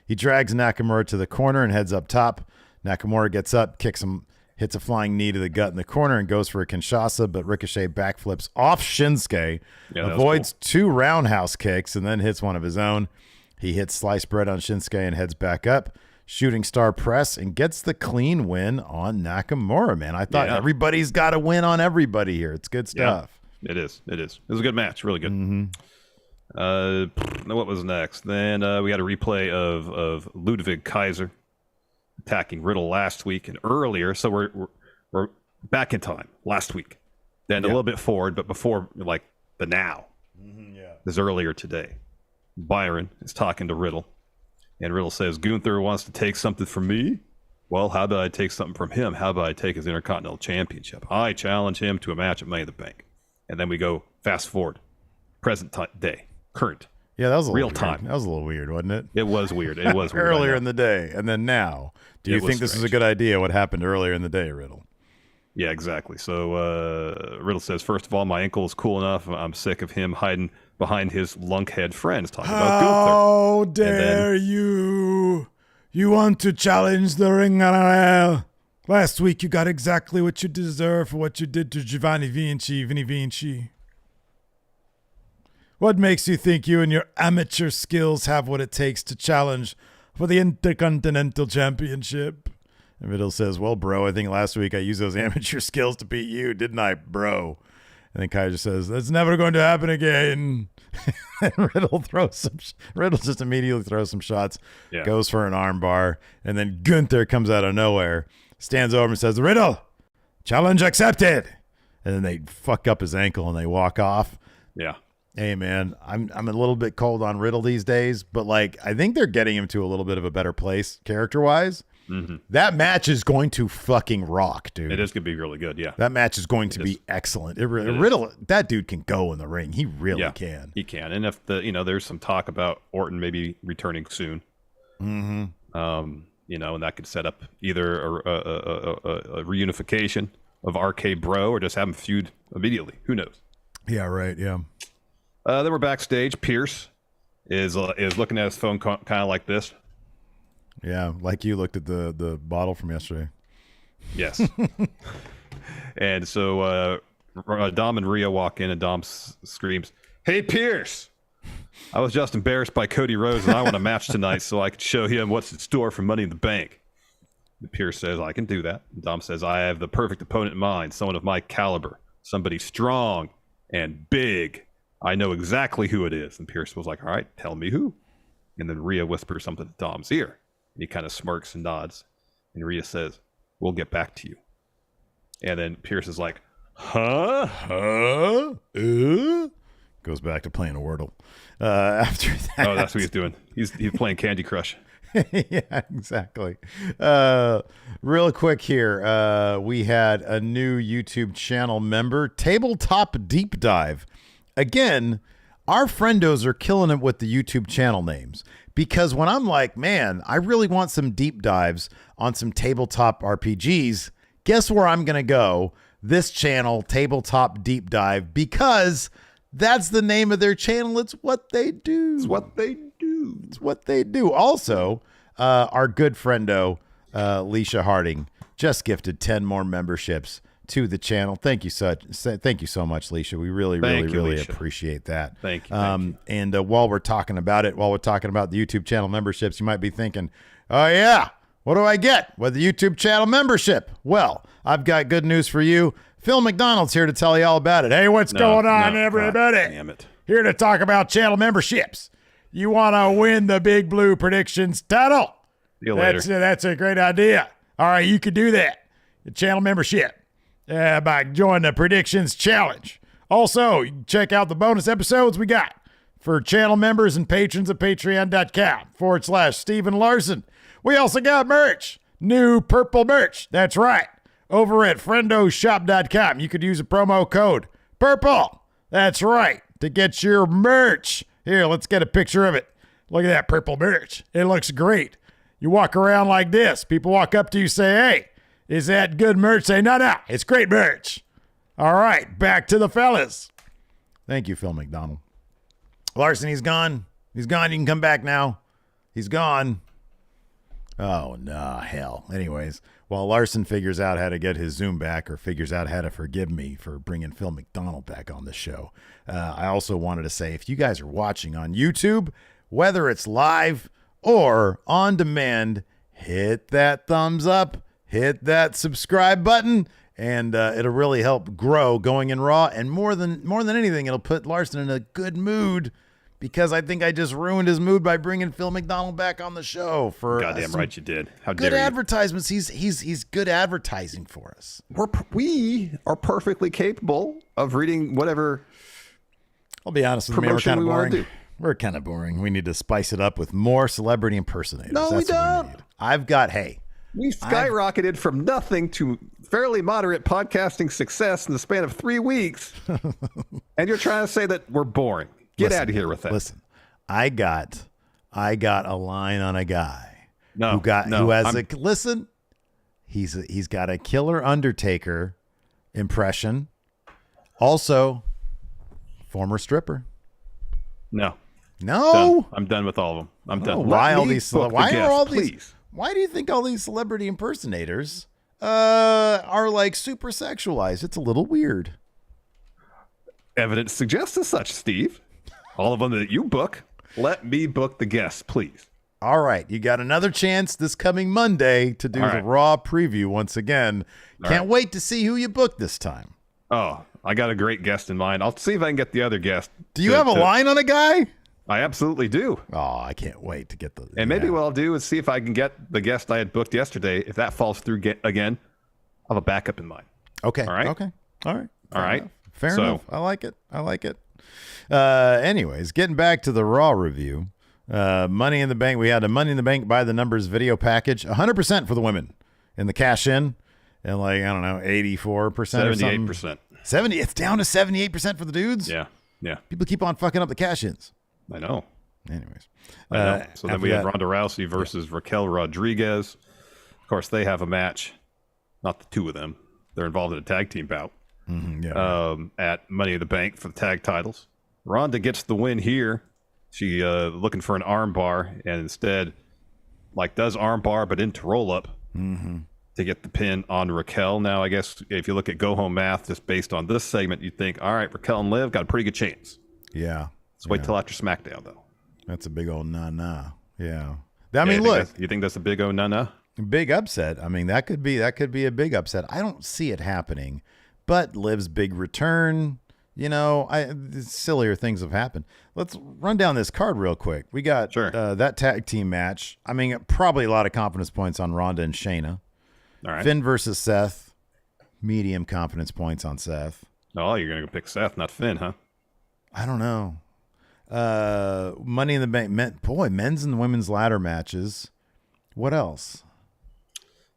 Speaker 1: He drags Nakamura to the corner and heads up top. Nakamura gets up, kicks him, hits a flying knee to the gut in the corner and goes for a Kinshasa, but Ricochet backflips off Shinsuke, avoids 2 roundhouse kicks, and then hits one of his own. He hits sliced bread on Shinsuke and heads back up, shooting star press, and gets the clean win on Nakamura, man. I thought everybody's got to win on everybody here. It's good stuff.
Speaker 2: Yeah, it is. It was a good match. Really good. Mm-hmm. What was next? Then we had a replay of Ludwig Kaiser attacking Riddle last week and earlier. So we're back in time last week. Then a little bit forward, but before like the now. This is earlier today. Byron is talking to Riddle. And Riddle says, Gunther wants to take something from me? Well, how about I take something from him? How about I take his Intercontinental Championship? I challenge him to a match at Money in the Bank. And then we go fast forward. Present day. Current.
Speaker 1: Yeah, that was a
Speaker 2: real
Speaker 1: little
Speaker 2: time.
Speaker 1: Weird. That was a little weird, wasn't it?
Speaker 2: It was weird. It was weird.
Speaker 1: Earlier in the day, and then now. Do you think this is a good idea, what happened earlier in the day, Riddle?
Speaker 2: Yeah, exactly. So Riddle says, first of all, my ankle is cool enough. I'm sick of him hiding behind his lunkhead friends talking about Gunther.
Speaker 1: How dare you? You want to challenge the Ring NRL? Last week you got exactly what you deserve for what you did to Vinny Vinci. What makes you think you and your amateur skills have what it takes to challenge for the Intercontinental Championship? And Riddle says, well, bro, I think last week I used those amateur skills to beat you, didn't I, bro? And then Kaiser says, that's never going to happen again. And Riddle just immediately throws some shots, goes for an arm bar, and then Gunther comes out of nowhere, stands over and says, Riddle, challenge accepted. And then they fuck up his ankle and they walk off.
Speaker 2: Yeah.
Speaker 1: Hey, man, I'm a little bit cold on Riddle these days, but like I think they're getting him to a little bit of a better place character-wise. Mm-hmm. That match is going to fucking rock, dude.
Speaker 2: It is going to be really good, yeah.
Speaker 1: That match is going to be excellent. Riddle, that dude can go in the ring. He really can.
Speaker 2: He can. And if there's some talk about Orton maybe returning soon.
Speaker 1: Mm-hmm.
Speaker 2: And that could set up either a reunification of RK Bro or just have him feud immediately. Who knows?
Speaker 1: Yeah, right. Yeah.
Speaker 2: Then we're backstage. Pierce is looking at his phone kind of like this.
Speaker 1: Yeah, like you looked at the bottle from yesterday.
Speaker 2: Yes. And so Dom and Rhea walk in, and Dom screams, "Hey, Pierce! I was just embarrassed by Cody Rhodes, and I want a match tonight so I could show him what's in store for Money in the Bank." And Pierce says, "I can do that." And Dom says, "I have the perfect opponent in mind, someone of my caliber, somebody strong and big. I know exactly who it is." And Pierce was like, "All right, tell me who." And then Rhea whispers something to Dom's ear. And he kind of smirks and nods. And Rhea says, "We'll get back to you." And then Pierce is like, Huh?
Speaker 1: Goes back to playing a Wordle. After that.
Speaker 2: Oh, that's what he's doing. He's playing Candy Crush.
Speaker 1: Yeah, exactly. Real quick here. We had a new YouTube channel member, Tabletop Deep Dive. Again, our friendos are killing it with the YouTube channel names, because when I'm like, man, I really want some deep dives on some tabletop RPGs, guess where I'm going to go? This channel, Tabletop Deep Dive, because that's the name of their channel. It's what they do.
Speaker 2: It's what they do.
Speaker 1: It's what they do. Also, our good friendo, Leisha Harding, just gifted 10 more memberships to the channel. Thank you so much, Leisha. We really appreciate that.
Speaker 2: Thank you.
Speaker 1: And while we're talking about the YouTube channel memberships, you might be thinking, oh yeah, what do I get with the YouTube channel membership? Well, I've got good news for you. Phil McDonald's here to tell you all about it. Hey, what's going on, everybody?
Speaker 2: God damn it.
Speaker 1: Here to talk about channel memberships. You want to win the Big Blue Predictions title?
Speaker 2: See you later.
Speaker 1: That's a great idea. All right, you could do that. The channel membership. By joining the Predictions Challenge. Also, you can check out the bonus episodes we got for channel members and patrons at patreon.com/Stephen Larson. We also got merch, new purple merch. That's right. Over at friendoshop.com. You could use a promo code PURPLE. That's right. To get your merch. Here, let's get a picture of it. Look at that purple merch. It looks great. You walk around like this. People walk up to you, say, hey, is that good merch? Say, no, it's great merch. All right, back to the fellas. Thank you, Phil McDonald. Larson, he's gone. He's gone. You can come back now. He's gone. Oh, no, hell. Anyways, while Larson figures out how to get his Zoom back, or figures out how to forgive me for bringing Phil McDonald back on the show, I also wanted to say, if you guys are watching on YouTube, whether it's live or on demand, hit that thumbs up. Hit that subscribe button, and it'll really help grow Going in Raw. And more than anything, it'll put Larson in a good mood, because I think I just ruined his mood by bringing Phil McDonald back on the show for
Speaker 2: goddamn right you did. How
Speaker 1: good
Speaker 2: dare you?
Speaker 1: Advertisements. He's good advertising for us.
Speaker 2: We are perfectly capable of reading whatever.
Speaker 1: I'll be honest with you, we're kind of boring. We're kind of boring. We need to spice it up with more celebrity impersonators.
Speaker 2: No,
Speaker 1: That's
Speaker 2: we
Speaker 1: what
Speaker 2: don't.
Speaker 1: we need. I've got
Speaker 2: We skyrocketed from nothing to fairly moderate podcasting success in the span of 3 weeks. And you're trying to say that we're boring. Get out of here with that.
Speaker 1: Listen, I got a line on a guy listen, he's got a killer Undertaker impression. Also, former stripper.
Speaker 2: No.
Speaker 1: No.
Speaker 2: I'm done with all of them. I'm done.
Speaker 1: Why all these? Why are all these?
Speaker 2: Please.
Speaker 1: Why do you think all these celebrity impersonators are like super sexualized? It's a little weird.
Speaker 2: Evidence suggests as such, Steve. All of them that you book, let me book the guests, please.
Speaker 1: All right. You got another chance this coming Monday to do the Raw preview once again. Can't wait to see who you book this time.
Speaker 2: Oh, I got a great guest in mind. I'll see if I can get the other guest.
Speaker 1: Do you have a line on a guy?
Speaker 2: I absolutely do.
Speaker 1: Oh, I can't wait to get the.
Speaker 2: And maybe what I'll do is see if I can get the guest I had booked yesterday. If that falls through again, I'll have a backup in mind.
Speaker 1: Okay.
Speaker 2: All right.
Speaker 1: Okay. All right.
Speaker 2: All right.
Speaker 1: Fair enough. I like it. Anyways, getting back to the Raw review. Money in the Bank. We had a Money in the Bank by the numbers video package. 100% for the women in the cash in. And 84% or something.
Speaker 2: 78%.
Speaker 1: 70. It's down to 78% for the dudes.
Speaker 2: Yeah.
Speaker 1: People keep on fucking up the cash ins.
Speaker 2: I know.
Speaker 1: Anyways.
Speaker 2: I know. So then we had Ronda Rousey versus Raquel Rodriguez. Of course, they have a match. Not the two of them. They're involved in a tag team bout. At Money in the Bank for the tag titles. Ronda gets the win here. She looking for an arm bar and instead does arm bar but into roll up to get the pin on Raquel. Now, I guess if you look at go home math just based on this segment, you'd think, all right, Raquel and Liv got a pretty good chance.
Speaker 1: Yeah.
Speaker 2: Let's wait till after SmackDown, though.
Speaker 1: That's a big old nah. Yeah.
Speaker 2: You think that's a big old nah?
Speaker 1: Big upset. I mean, that could be a big upset. I don't see it happening, but Liv's big return, sillier things have happened. Let's run down this card real quick. We got that tag team match. I mean, probably a lot of confidence points on Ronda and Shayna.
Speaker 2: All right.
Speaker 1: Finn versus Seth. Medium confidence points on Seth.
Speaker 2: Oh, you're going to go pick Seth, not Finn, huh?
Speaker 1: I don't know. Money in the Bank. Men's and women's ladder matches. What else?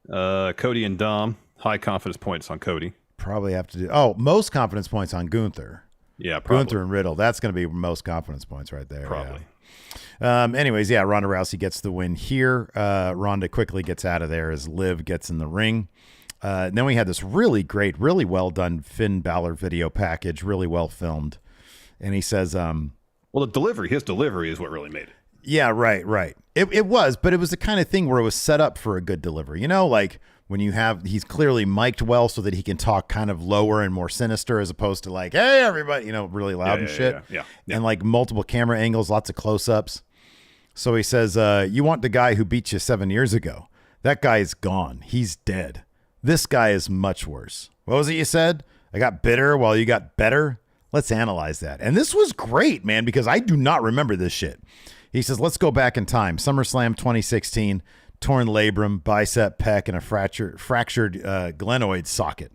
Speaker 2: Cody and Dom. High confidence points on Cody.
Speaker 1: Probably have to do. Most confidence points on Gunther.
Speaker 2: Yeah, probably.
Speaker 1: Gunther and Riddle. That's going to be most confidence points right there.
Speaker 2: Probably.
Speaker 1: Yeah. Anyways, Ronda Rousey gets the win here. Ronda quickly gets out of there as Liv gets in the ring. Then we had this really great, really well done Finn Balor video package, really well filmed. And he says,
Speaker 2: well, his delivery is what really made it.
Speaker 1: Yeah, right. It was, but it was the kind of thing where it was set up for a good delivery. When he's clearly mic'd well so that he can talk kind of lower and more sinister as opposed to hey, everybody, really loud and shit.
Speaker 2: Yeah.
Speaker 1: And multiple camera angles, lots of close-ups. So he says, you want the guy who beat you 7 years ago. That guy is gone. He's dead. This guy is much worse. What was it you said? I got bitter while you got better? Let's analyze that. And this was great, man, because I do not remember this shit. He says, let's go back in time. SummerSlam 2016, torn labrum, bicep, pec, and a fractured glenoid socket.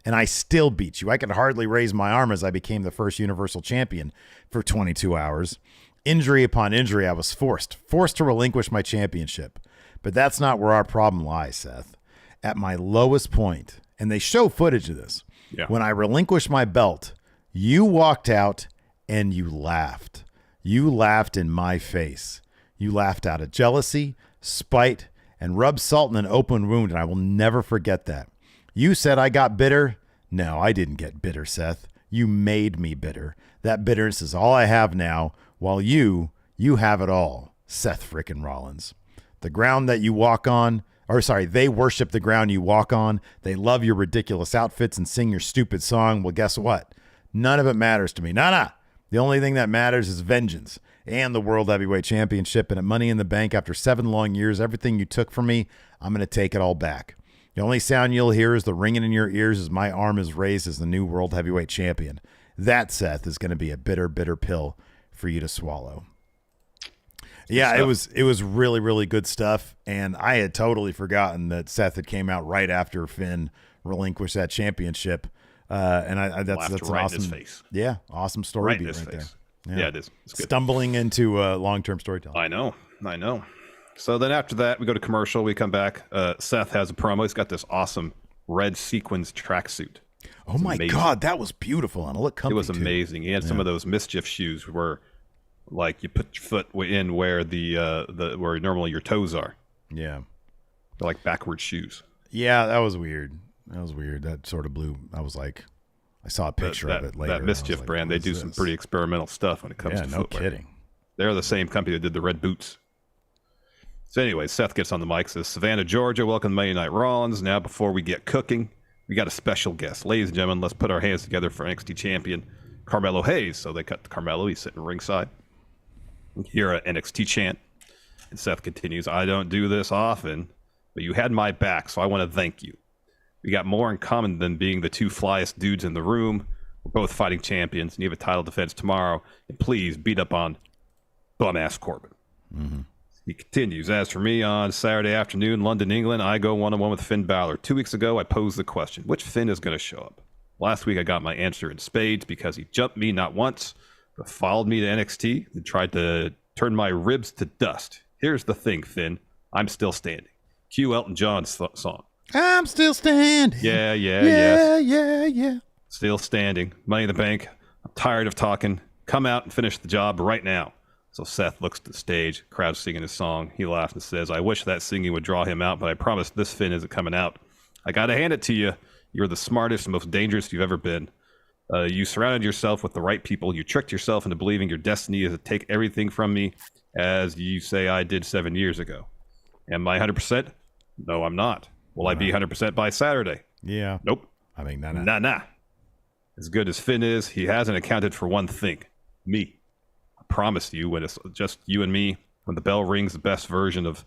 Speaker 1: And I still beat you. I could hardly raise my arm as I became the first Universal Champion for 22 hours. Injury upon injury, I was forced to relinquish my championship. But that's not where our problem lies, Seth. At my lowest point, and they show footage of this, when I relinquished my belt, you walked out and you laughed. You laughed in my face. You laughed out of jealousy, spite, and rubbed salt in an open wound, and I will never forget that. You said I got bitter. No, I didn't get bitter, Seth. You made me bitter. That bitterness is all I have now, while you have it all, Seth frickin' Rollins. The ground that you walk on, they worship the ground you walk on. They love your ridiculous outfits and sing your stupid song. Well, guess what? None of it matters to me. Nah. The only thing that matters is vengeance and the World Heavyweight Championship. And at Money in the Bank, after 7 long years, everything you took from me, I'm going to take it all back. The only sound you'll hear is the ringing in your ears as my arm is raised as the new World Heavyweight Champion. That, Seth, is going to be a bitter, bitter pill for you to swallow. Yeah, it was really, really good stuff. And I had totally forgotten that Seth had came out right after Finn relinquished that championship. And that's an
Speaker 2: right
Speaker 1: awesome,
Speaker 2: in his face.
Speaker 1: Yeah, awesome story
Speaker 2: right
Speaker 1: beat
Speaker 2: in his
Speaker 1: right
Speaker 2: face.
Speaker 1: there.
Speaker 2: Yeah, it is. It's good.
Speaker 1: Stumbling into long-term storytelling.
Speaker 2: I know. So then after that, we go to commercial. We come back. Seth has a promo. He's got this awesome red sequins tracksuit.
Speaker 1: Oh my God, that was beautiful, and it looked comfy.
Speaker 2: It was amazing. He had some of those mischief shoes where, you put your foot in where where normally your toes are.
Speaker 1: Yeah,
Speaker 2: they're like backward shoes.
Speaker 1: Yeah, that was weird. That sort of blew. I was like, I saw a picture of it later.
Speaker 2: That Mischief brand, they do some pretty experimental stuff when it comes to footwear.
Speaker 1: No kidding.
Speaker 2: They're the same company that did the red boots. So anyway, Seth gets on the mic, says, Savannah, Georgia, welcome to Monday Night Rollins. Now, before we get cooking, we got a special guest. Ladies and gentlemen, let's put our hands together for NXT champion Carmelo Hayes. So they cut to Carmelo. He's sitting ringside. Hear an NXT chant. And Seth continues, I don't do this often, but you had my back, so I want to thank you. We got more in common than being the two flyest dudes in the room. We're both fighting champions, and you have a title defense tomorrow. And please beat up on bum-ass Corbin. He continues, as for me, on Saturday afternoon, London, England, I go one-on-one with Finn Balor. 2 weeks ago, I posed the question, which Finn is going to show up? Last week, I got my answer in spades because he jumped me not once, but followed me to NXT and tried to turn my ribs to dust. Here's the thing, Finn. I'm still standing. Cue Elton John's song.
Speaker 1: I'm still standing.
Speaker 2: Yeah. Still standing. Money in the Bank. I'm tired of talking. Come out and finish the job right now. So Seth looks to the stage, crowd singing his song. He laughs and says, I wish that singing would draw him out, but I promise this Finn isn't coming out. I got to hand it to you. You're the smartest and most dangerous you've ever been. You surrounded yourself with the right people. You tricked yourself into believing your destiny is to take everything from me, as you say I did 7 years ago. Am I 100%? No, I'm not. Will I be 100% by Saturday?
Speaker 1: Yeah.
Speaker 2: Nope.
Speaker 1: I mean,
Speaker 2: nah. As good as Finn is, he hasn't accounted for one thing. Me. Promise you, when it's just you and me, when the bell rings, the best version of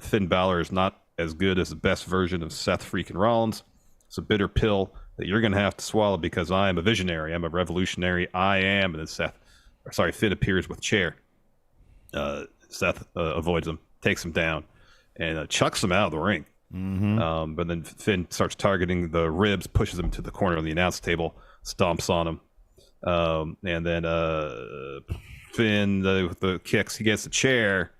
Speaker 2: Finn Balor is not as good as the best version of Seth freaking Rollins. It's a bitter pill that you're going to have to swallow because I am a visionary. I'm a revolutionary. I am. And then Finn appears with chair. Seth avoids him, takes him down, and chucks him out of the ring. But then Finn starts targeting the ribs, pushes him to the corner of the announce table, stomps on him. And then Finn, the kicks, he gets a chair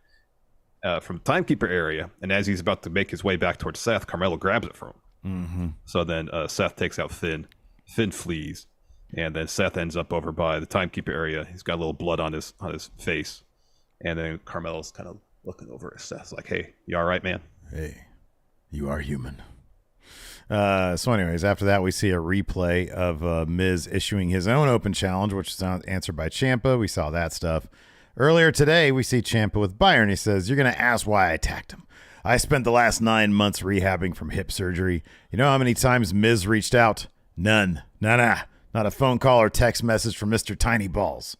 Speaker 2: from the timekeeper area, and as he's about to make his way back towards Seth, Carmelo grabs it from him. So then Seth takes out Finn. Finn flees, and then Seth ends up over by the timekeeper area. He's got a little blood on his face, and then Carmelo's kind of looking over at Seth, like, "Hey, you all right, man?
Speaker 1: Hey, you are human." So anyways, after that, we see a replay of Miz issuing his own open challenge, which is answered by Ciampa. We saw that stuff. Earlier today, we see Ciampa with Byron. He says, "You're going to ask why I attacked him. I spent the last 9 months rehabbing from hip surgery. You know how many times Miz reached out? None. Nah. Not a phone call or text message from Mr. Tiny Balls."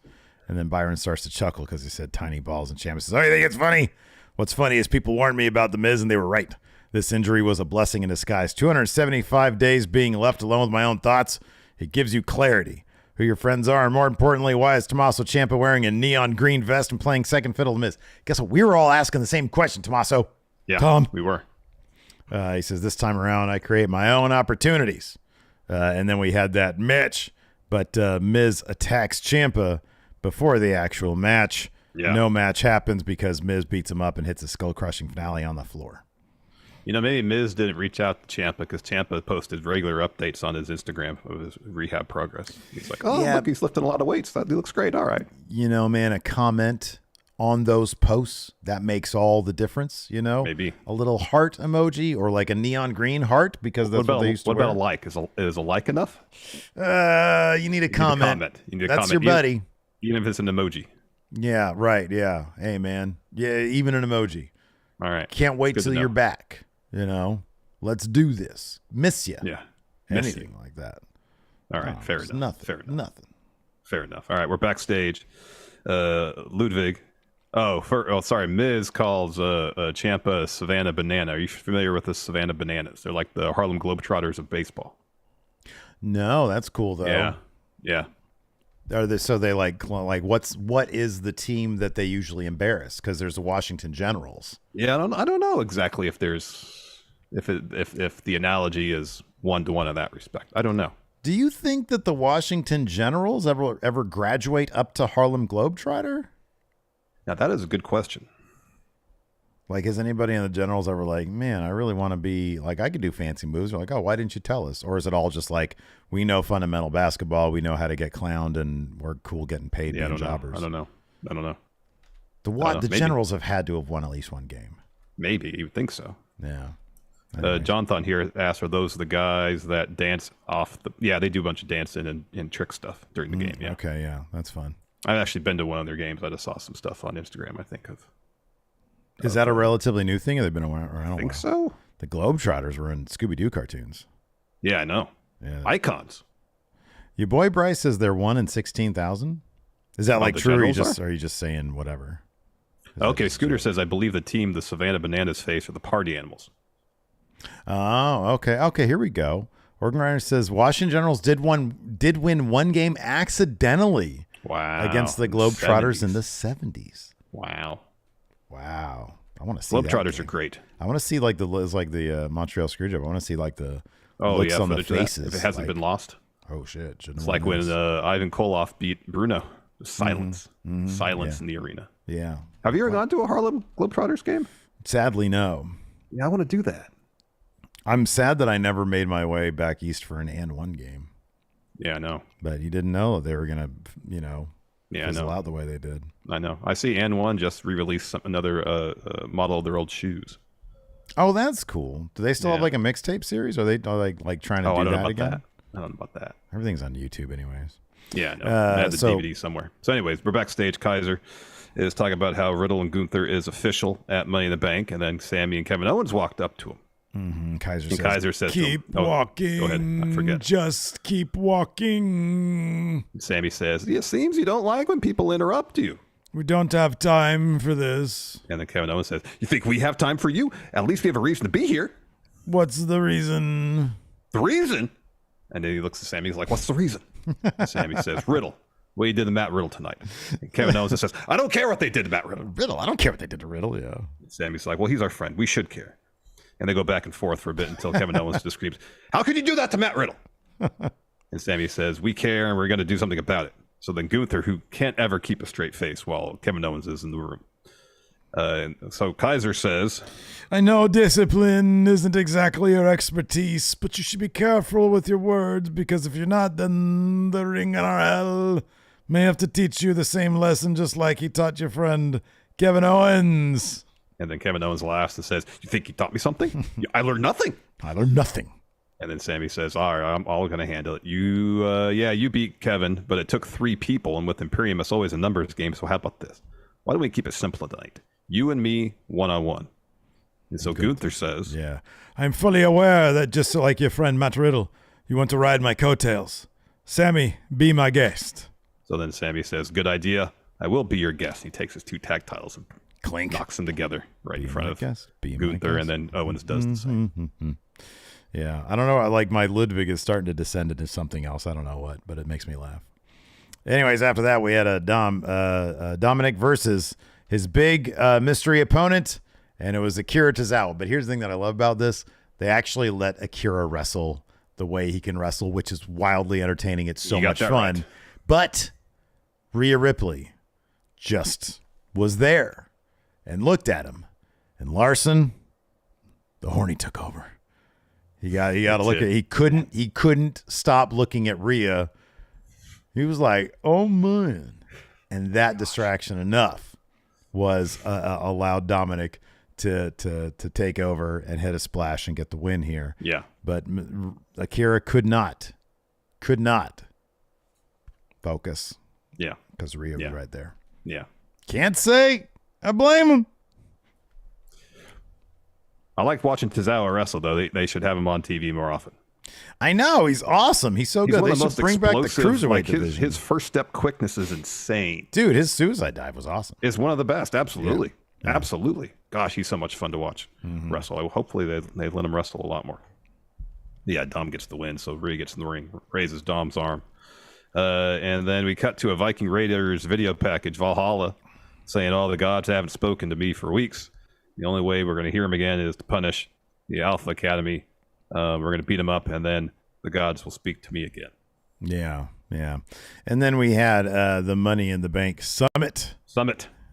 Speaker 1: And then Byron starts to chuckle because he said Tiny Balls, and Ciampa says, "Oh, you think it's funny? What's funny is people warned me about the Miz, and they were right. This injury was a blessing in disguise. 275 days being left alone with my own thoughts. It gives you clarity, who your friends are, and more importantly, why is Tommaso Ciampa wearing a neon green vest and playing second fiddle to Miz?" Guess what? We were all asking the same question, Tommaso.
Speaker 2: Yeah,
Speaker 1: Tom.
Speaker 2: we were.
Speaker 1: He says, "This time around, I create my own opportunities." And then we had that match, but Miz attacks Ciampa before the actual match.
Speaker 2: Yeah.
Speaker 1: No match happens because Miz beats him up and hits a skull-crushing finale on the floor.
Speaker 2: You know, maybe Miz didn't reach out to Ciampa because Ciampa posted regular updates on his Instagram of his rehab progress. He's like, look, he's lifting a lot of weights. That looks great. All right.
Speaker 1: You know, man, a comment on those posts, that makes all the difference, you know?
Speaker 2: Maybe.
Speaker 1: A little heart emoji or like a neon green heart because that's what they used to wear.
Speaker 2: What about a like? Is a like enough?
Speaker 1: You need a comment.
Speaker 2: You need a
Speaker 1: that's
Speaker 2: comment.
Speaker 1: Your buddy.
Speaker 2: Even if it's an emoji.
Speaker 1: Yeah, right. Yeah. Hey, man. Yeah, even an emoji.
Speaker 2: All right.
Speaker 1: Can't wait till you're back. You know, let's do this. Miss you.
Speaker 2: Yeah.
Speaker 1: Anything like that.
Speaker 2: All right. Fair enough. Fair enough. All right. We're backstage. Ludwig. Miz calls Ciampa Savannah Banana. Are you familiar with the Savannah Bananas? They're like the Harlem Globetrotters of baseball.
Speaker 1: No, that's cool though.
Speaker 2: Yeah.
Speaker 1: Are they, so they like what is the team that they usually embarrass? Because there's the Washington Generals.
Speaker 2: Yeah, I don't know exactly if the analogy is 1-to-1 in that respect. I don't know.
Speaker 1: Do you think that the Washington Generals ever graduate up to Harlem Globetrotter?
Speaker 2: Now that is a good question.
Speaker 1: Like, has anybody in the Generals ever like, man, I really want to be like, I could do fancy moves? Or like, oh, why didn't you tell us? Or is it all just like, we know fundamental basketball, we know how to get clowned, and we're cool getting paid being jobbers?
Speaker 2: I don't know.
Speaker 1: The Generals have had to have won at least one game.
Speaker 2: Maybe. You would think so.
Speaker 1: Yeah.
Speaker 2: Anyway. Jonathan here asked, are those the guys that dance off the... Yeah, they do a bunch of dancing and trick stuff during the game, yeah.
Speaker 1: Okay, yeah, that's fun.
Speaker 2: I've actually been to one of their games. I just saw some stuff on Instagram, I think, of...
Speaker 1: Is that a relatively new thing, or they've been around a while?
Speaker 2: I think so.
Speaker 1: The Globetrotters were in Scooby-Doo cartoons.
Speaker 2: Yeah, I know. Yeah. Icons.
Speaker 1: Your boy Bryce says they're 1 in 16,000. Is that like true, or are you just saying whatever?
Speaker 2: Okay, Scooter says, I believe the team the Savannah Bananas face are the party animals.
Speaker 1: Oh, okay. Okay, here we go. Organ Rider says Washington Generals did win one game accidentally.
Speaker 2: Wow.
Speaker 1: Against the Globetrotters in the 70s.
Speaker 2: Wow.
Speaker 1: I want to see
Speaker 2: Globetrotters are great.
Speaker 1: I want to see like the Montreal Screwjob. I want to see like the looks on the faces.
Speaker 2: If it hasn't been lost.
Speaker 1: Oh shit!
Speaker 2: It's like when Ivan Koloff beat Bruno. Silence. Silence in the arena.
Speaker 1: Yeah.
Speaker 2: Have you ever gone to a Harlem Globetrotters game?
Speaker 1: Sadly, no.
Speaker 2: Yeah, I want to do that.
Speaker 1: I'm sad that I never made my way back east for an and one game.
Speaker 2: Yeah, I know.
Speaker 1: But you didn't know they were gonna, fizzle out the way they did.
Speaker 2: I know. I see and one just re-released another model of their old shoes.
Speaker 1: Oh, that's cool. Do they still have like a mixtape series? Or are they like trying to do that again?
Speaker 2: I don't know about that.
Speaker 1: Everything's on YouTube anyways.
Speaker 2: Yeah, no. I had the DVD somewhere. So anyways, we're backstage. Kaiser is talking about how Riddle and Gunther is official at Money in the Bank, and then Sammy and Kevin Owens walked up to him.
Speaker 1: Mm-hmm.
Speaker 2: Kaiser says
Speaker 1: keep walking.
Speaker 2: Go ahead. I forget.
Speaker 1: Just keep walking.
Speaker 2: Sammy says, it seems you don't like when people interrupt you.
Speaker 1: We don't have time for this.
Speaker 2: And then Kevin Owens says, you think we have time for you? At least we have a reason to be here.
Speaker 1: What's the reason?
Speaker 2: The reason? And then he looks at Sammy. He's like, what's the reason? And Sammy says, Riddle. What you did to Matt Riddle tonight. And Kevin Owens says, I don't care what they did to Matt Riddle.
Speaker 1: I don't care what they did to Riddle, yeah.
Speaker 2: And Sammy's like, well, he's our friend. We should care. And they go back and forth for a bit until Kevin Owens just screams, how could you do that to Matt Riddle? And Sammy says, we care and we're going to do something about it. So then Gunther, who can't ever keep a straight face while Kevin Owens is in the room. So Kaiser says,
Speaker 1: I know discipline isn't exactly your expertise, but you should be careful with your words, because if you're not, then the Ring NRL may have to teach you the same lesson just like he taught your friend Kevin Owens.
Speaker 2: And then Kevin Owens laughs and says, you think he taught me something? I learned nothing. And then Sammy says, all right, I'm all going to handle it. You beat Kevin, but it took 3 people, and with Imperium, it's always a numbers game, so how about this? Why don't we keep it simple tonight? You and me, one-on-one. And so Gunther says,
Speaker 1: yeah, I'm fully aware that just like your friend Matt Riddle, you want to ride my coattails. Sammy, be my guest.
Speaker 2: So then Sammy says, good idea. I will be your guest. He takes his 2 tag titles and
Speaker 1: clink,
Speaker 2: knocks them together right in front of Gunther, and then Owens does the same.
Speaker 1: Yeah, I don't know. Like my Ludwig is starting to descend into something else. I don't know what, but it makes me laugh. Anyways, after that, we had a Dominic versus his big mystery opponent, and it was Akira Tozawa. But here's the thing that I love about this. They actually let Akira wrestle the way he can wrestle, which is wildly entertaining. It's so much fun. Right. But Rhea Ripley just was there and looked at him. And Larson, the horny took over. He got to look at. He couldn't stop looking at Rhea. He was like, "Oh man," and that distraction enough was allowed Dominic to take over and hit a splash and get the win here.
Speaker 2: Yeah,
Speaker 1: but Akira could not focus.
Speaker 2: Yeah,
Speaker 1: because Rhea was right there.
Speaker 2: Yeah,
Speaker 1: can't say I blame him.
Speaker 2: I liked watching Tozawa wrestle, though. They should have him on TV more often.
Speaker 1: I know. He's awesome. He's so good. They should bring back the Cruiserweight division.
Speaker 2: His first step quickness is insane.
Speaker 1: Dude, his suicide dive was awesome.
Speaker 2: It's one of the best. Absolutely. Yeah. Absolutely. Gosh, he's so much fun to watch wrestle. Hopefully they let him wrestle a lot more. Yeah, Dom gets the win, so Rhea gets in the ring, raises Dom's arm. And then we cut to a Viking Raiders video package, Valhalla, saying, all the gods haven't spoken to me for weeks. The only way we're going to hear him again is to punish the Alpha Academy. We're going to beat him up, and then the gods will speak to me again.
Speaker 1: Yeah. And then we had the Money in the Bank Summit.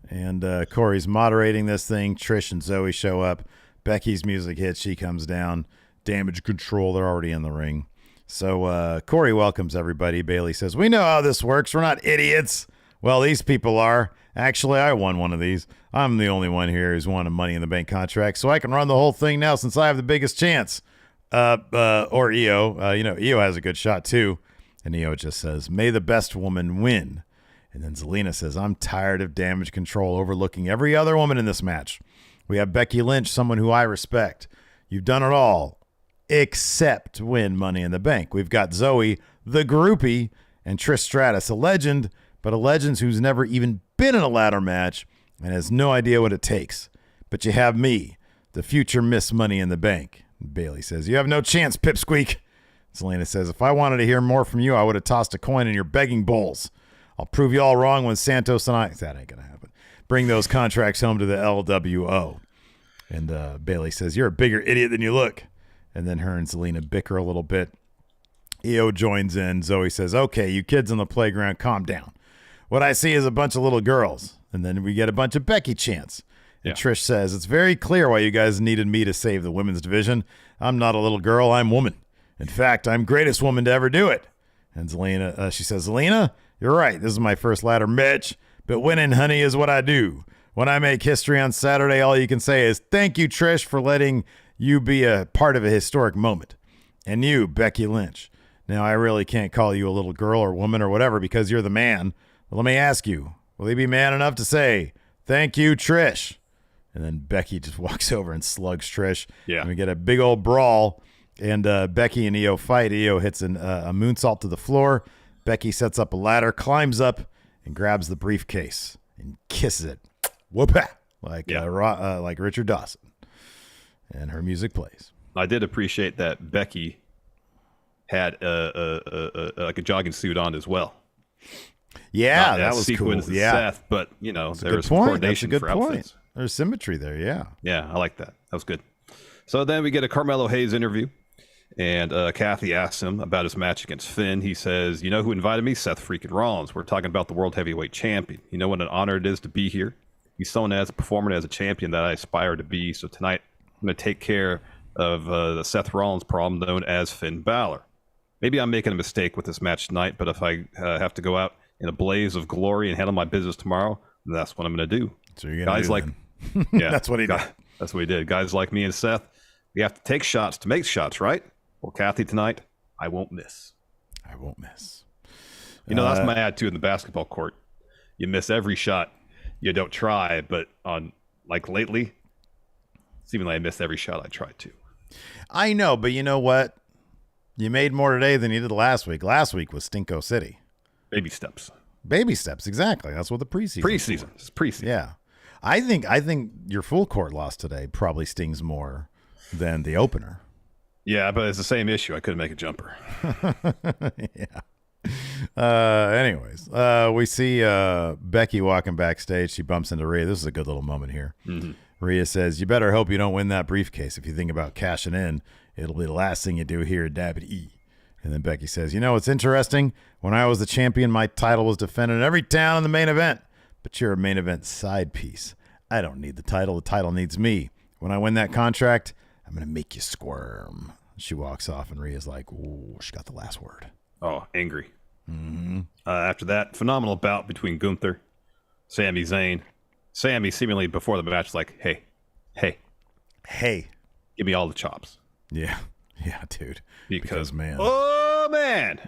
Speaker 1: And Corey's moderating this thing. Trish and Zoe show up. Becky's music hits. She comes down. Damage Control. They're already in the ring. So Corey welcomes everybody. Bailey says, we know how this works. We're not idiots. Well, these people are. Actually, I won one of these. I'm the only one here who's won a Money in the Bank contract, so I can run the whole thing now since I have the biggest chance. Or Io. Io has a good shot too. And Io just says, may the best woman win. And then Zelina says, I'm tired of Damage Control overlooking every other woman in this match. We have Becky Lynch, someone who I respect. You've done it all except win Money in the Bank. We've got Zoe, the groupie, and Trish Stratus, a legend, but a legend who's never even been in a ladder match and has no idea what it takes. But you have me, the future Miss Money in the Bank. Bailey says, you have no chance, Pipsqueak. Selena says, if I wanted to hear more from you, I would have tossed a coin in your begging bowls. I'll prove you all wrong when Santos and I... That ain't going to happen. bring those contracts home to the LWO. And Bailey says, "You're a bigger idiot than you look." And then her and Zelina bicker a little bit. EO joins in. Zoe says, "Okay, you kids on the playground, calm down. What I see is a bunch of little girls." And then we get a bunch of Becky chants. And Trish says, "It's very clear why you guys needed me to save the women's division. I'm not a little girl, I'm woman. In fact, I'm greatest woman to ever do it." And Zelina, she says, "Zelina, you're right. This is my first ladder match, but winning, honey, is what I do. When I make history on Saturday, all you can say is, thank you, Trish, for letting you be a part of a historic moment. And you, Becky Lynch. Now, I really can't call you a little girl or woman or whatever because you're the man. But let me ask you, will you be man enough to say, thank you, Trish?" And then Becky just walks over and slugs Trish.
Speaker 2: Yeah.
Speaker 1: And we get a big old brawl. And Becky and Io fight. Io hits a moonsault to the floor. Becky sets up a ladder, climbs up, and grabs the briefcase and kisses it. Whoop-ah! Like Richard Dawson. And her music plays.
Speaker 2: I did appreciate that Becky had like a jogging suit on as well.
Speaker 1: Yeah, that was cool.
Speaker 2: As Seth, but there was coordination for outfits.
Speaker 1: There's symmetry there. Yeah.
Speaker 2: Yeah, I like that. That was good. So then we get a Carmelo Hayes interview, and Kathy asks him about his match against Finn. He says, "You know who invited me? Seth freaking Rollins. We're talking about the World Heavyweight Champion. You know what an honor it is to be here. He's someone as a performer, as a champion that I aspire to be. So tonight I'm going to take care of the Seth Rollins problem known as Finn Balor. Maybe I'm making a mistake with this match tonight, but if I have to go out in a blaze of glory and handle my business tomorrow, then that's what I'm going to do."
Speaker 1: So you're
Speaker 2: guys
Speaker 1: do
Speaker 2: like,
Speaker 1: yeah, that's what he did.
Speaker 2: That's what he did. Guys like me and Seth, we have to take shots to make shots, right? Well, Kathy, tonight, I won't miss.
Speaker 1: I won't miss.
Speaker 2: That's my attitude in the basketball court. You miss every shot. You don't try, but lately, seemingly I miss every shot I tried to.
Speaker 1: I know, but you know what? You made more today than you did last week. Last week was Stinko City.
Speaker 2: Baby steps.
Speaker 1: Baby steps, exactly. That's what the preseason.
Speaker 2: It's preseason.
Speaker 1: Yeah, I think your full court loss today probably stings more than the opener.
Speaker 2: Yeah, but it's the same issue. I couldn't make a jumper.
Speaker 1: Yeah. Anyways, we see Becky walking backstage. She bumps into Rhea. This is a good little moment here. Mm-hmm. Rhea says, "You better hope you don't win that briefcase. If you think about cashing in, it'll be the last thing you do here at WWE." And then Becky says, "It's interesting. When I was the champion, my title was defended in every town in the main event. But you're a main event side piece. I don't need the title. The title needs me. When I win that contract, I'm going to make you squirm." She walks off, and Rhea's like, "Ooh, she got the last word."
Speaker 2: Oh, angry.
Speaker 1: Mm-hmm.
Speaker 2: After that, phenomenal bout between Gunther, Sami Zayn. Sami seemingly before the match like, hey, give me all the chops.
Speaker 1: Yeah, dude.
Speaker 2: Because
Speaker 1: man,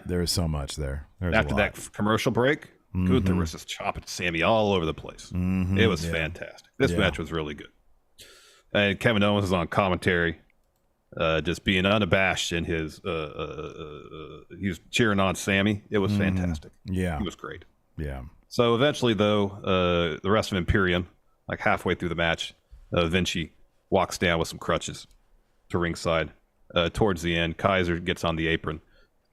Speaker 2: there
Speaker 1: is so much there.
Speaker 2: After that commercial break, Gunther was just chopping Sami all over the place.
Speaker 1: Mm-hmm.
Speaker 2: It was fantastic. This match was really good. And Kevin Owens is on commentary, just being unabashed in his. He was cheering on Sami. It was fantastic.
Speaker 1: Yeah,
Speaker 2: he was great.
Speaker 1: Yeah.
Speaker 2: So eventually, though, the rest of Imperium, like halfway through the match, Vinci walks down with some crutches to ringside. Towards the end, Kaiser gets on the apron.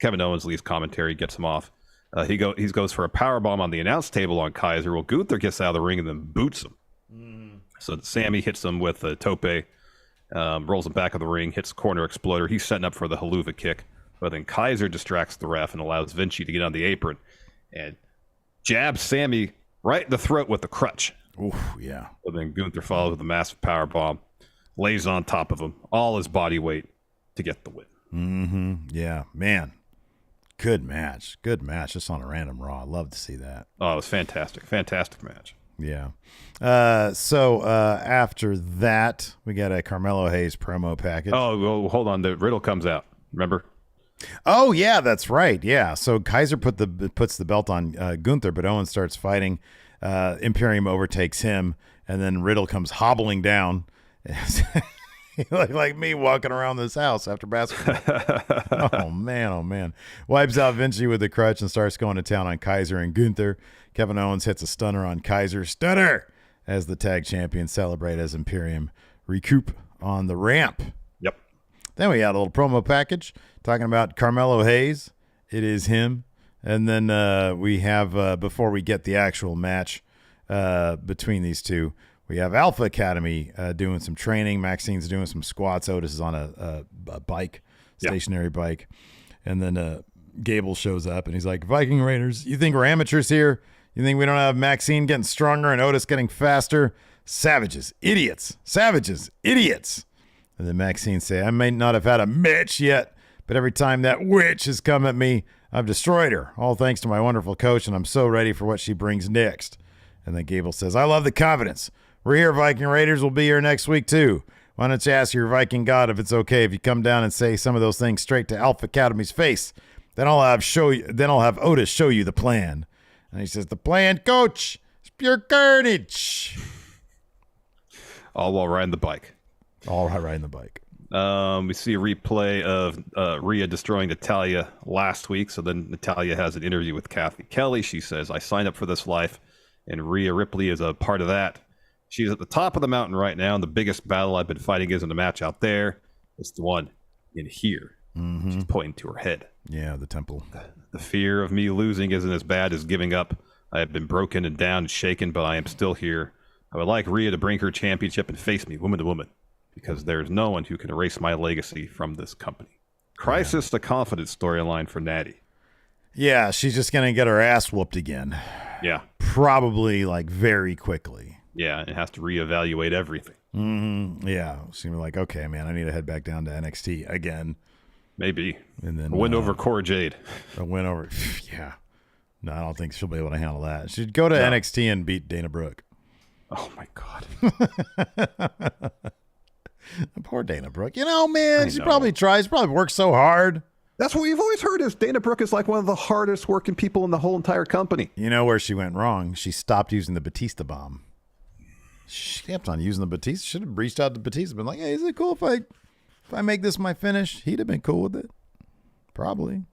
Speaker 2: Kevin Owens leaves commentary, gets him off. He goes for a powerbomb on the announce table on Kaiser. Well, Gunther gets out of the ring and then boots him. So Sami hits him with a tope, rolls him back of the ring, hits the corner exploder. He's setting up for the haluva kick. But then Kaiser distracts the ref and allows Vinci to get on the apron and jabs Sami right in the throat with the crutch.
Speaker 1: Oof, yeah.
Speaker 2: But then Gunther follows with a massive powerbomb, lays on top of him, all his body weight to get the win.
Speaker 1: Mm-hmm. Yeah, man. Good match. Just on a random Raw. I love to see that.
Speaker 2: Oh, it was fantastic. Fantastic match.
Speaker 1: Yeah. So after that, we got a Carmelo Hayes promo package.
Speaker 2: Oh, well, hold on. The Riddle comes out. Remember?
Speaker 1: Oh, yeah, that's right. Yeah. So Kaiser puts the belt on Gunther, but Owens starts fighting. Imperium overtakes him, and then Riddle comes hobbling down. like me walking around this house after basketball. Oh, man. Wipes out Vinci with the crutch and starts going to town on Kaiser and Gunther. Kevin Owens hits a stunner on Kaiser. Stunner! As the tag champions celebrate as Imperium recoup on the ramp.
Speaker 2: Yep.
Speaker 1: Then we had a little promo package talking about Carmelo Hayes. It is him. And then we have, before we get the actual match, between these two. We have Alpha Academy doing some training. Maxine's doing some squats. Otis is on a bike, stationary bike. And then Gable shows up, and he's like, Viking Raiders, you think we're amateurs here? You think we don't have Maxine getting stronger and Otis getting faster? Savages, idiots, savages, idiots. And then Maxine say, I may not have had a Mitch yet, but every time that witch has come at me, I've destroyed her, all thanks to my wonderful coach, and I'm so ready for what she brings next. And then Gable says, I love the confidence. We're here, Viking Raiders. We'll be here next week, too. Why don't you ask your Viking god if it's okay if you come down and say some of those things straight to Alpha Academy's face? Then I'll have Otis show you the plan. And he says, the plan, coach, is pure carnage.
Speaker 2: All while riding the bike.
Speaker 1: All right, riding the bike.
Speaker 2: We see a replay of Rhea destroying Natalya last week. So then Natalya has an interview with Kathy Kelly. She says, I signed up for this life, and Rhea Ripley is a part of that. She's at the top of the mountain right now, and the biggest battle I've been fighting isn't a match out there. It's the one in here. Mm-hmm. She's pointing to her head.
Speaker 1: Yeah, the temple.
Speaker 2: The fear of me losing isn't as bad as giving up. I have been broken and down and shaken, but I am still here. I would like Rhea to bring her championship and face me, woman to woman, because there is no one who can erase my legacy from this company. Crisis, the confidence storyline for Natty.
Speaker 1: Yeah, she's just going to get her ass whooped again.
Speaker 2: Yeah.
Speaker 1: Probably, like, very quickly.
Speaker 2: Yeah, and has to reevaluate everything.
Speaker 1: Mm-hmm. Yeah, she's gonna be like, okay, man, I need to head back down to NXT again.
Speaker 2: Maybe.
Speaker 1: And then
Speaker 2: a win over Cora Jade.
Speaker 1: A win over, yeah. No, I don't think she'll be able to handle that. She'd go to NXT and beat Dana Brooke.
Speaker 2: Oh, my God.
Speaker 1: Poor Dana Brooke. You know, man, she probably tries, probably works so hard.
Speaker 2: That's what we've always heard is Dana Brooke is like one of the hardest working people in the whole entire company.
Speaker 1: You know where she went wrong? She stopped using the Batista bomb. She kept on using the Batista. Should have reached out to Batista, been like, "Hey, is it cool if I make this my finish?" He'd have been cool with it, probably.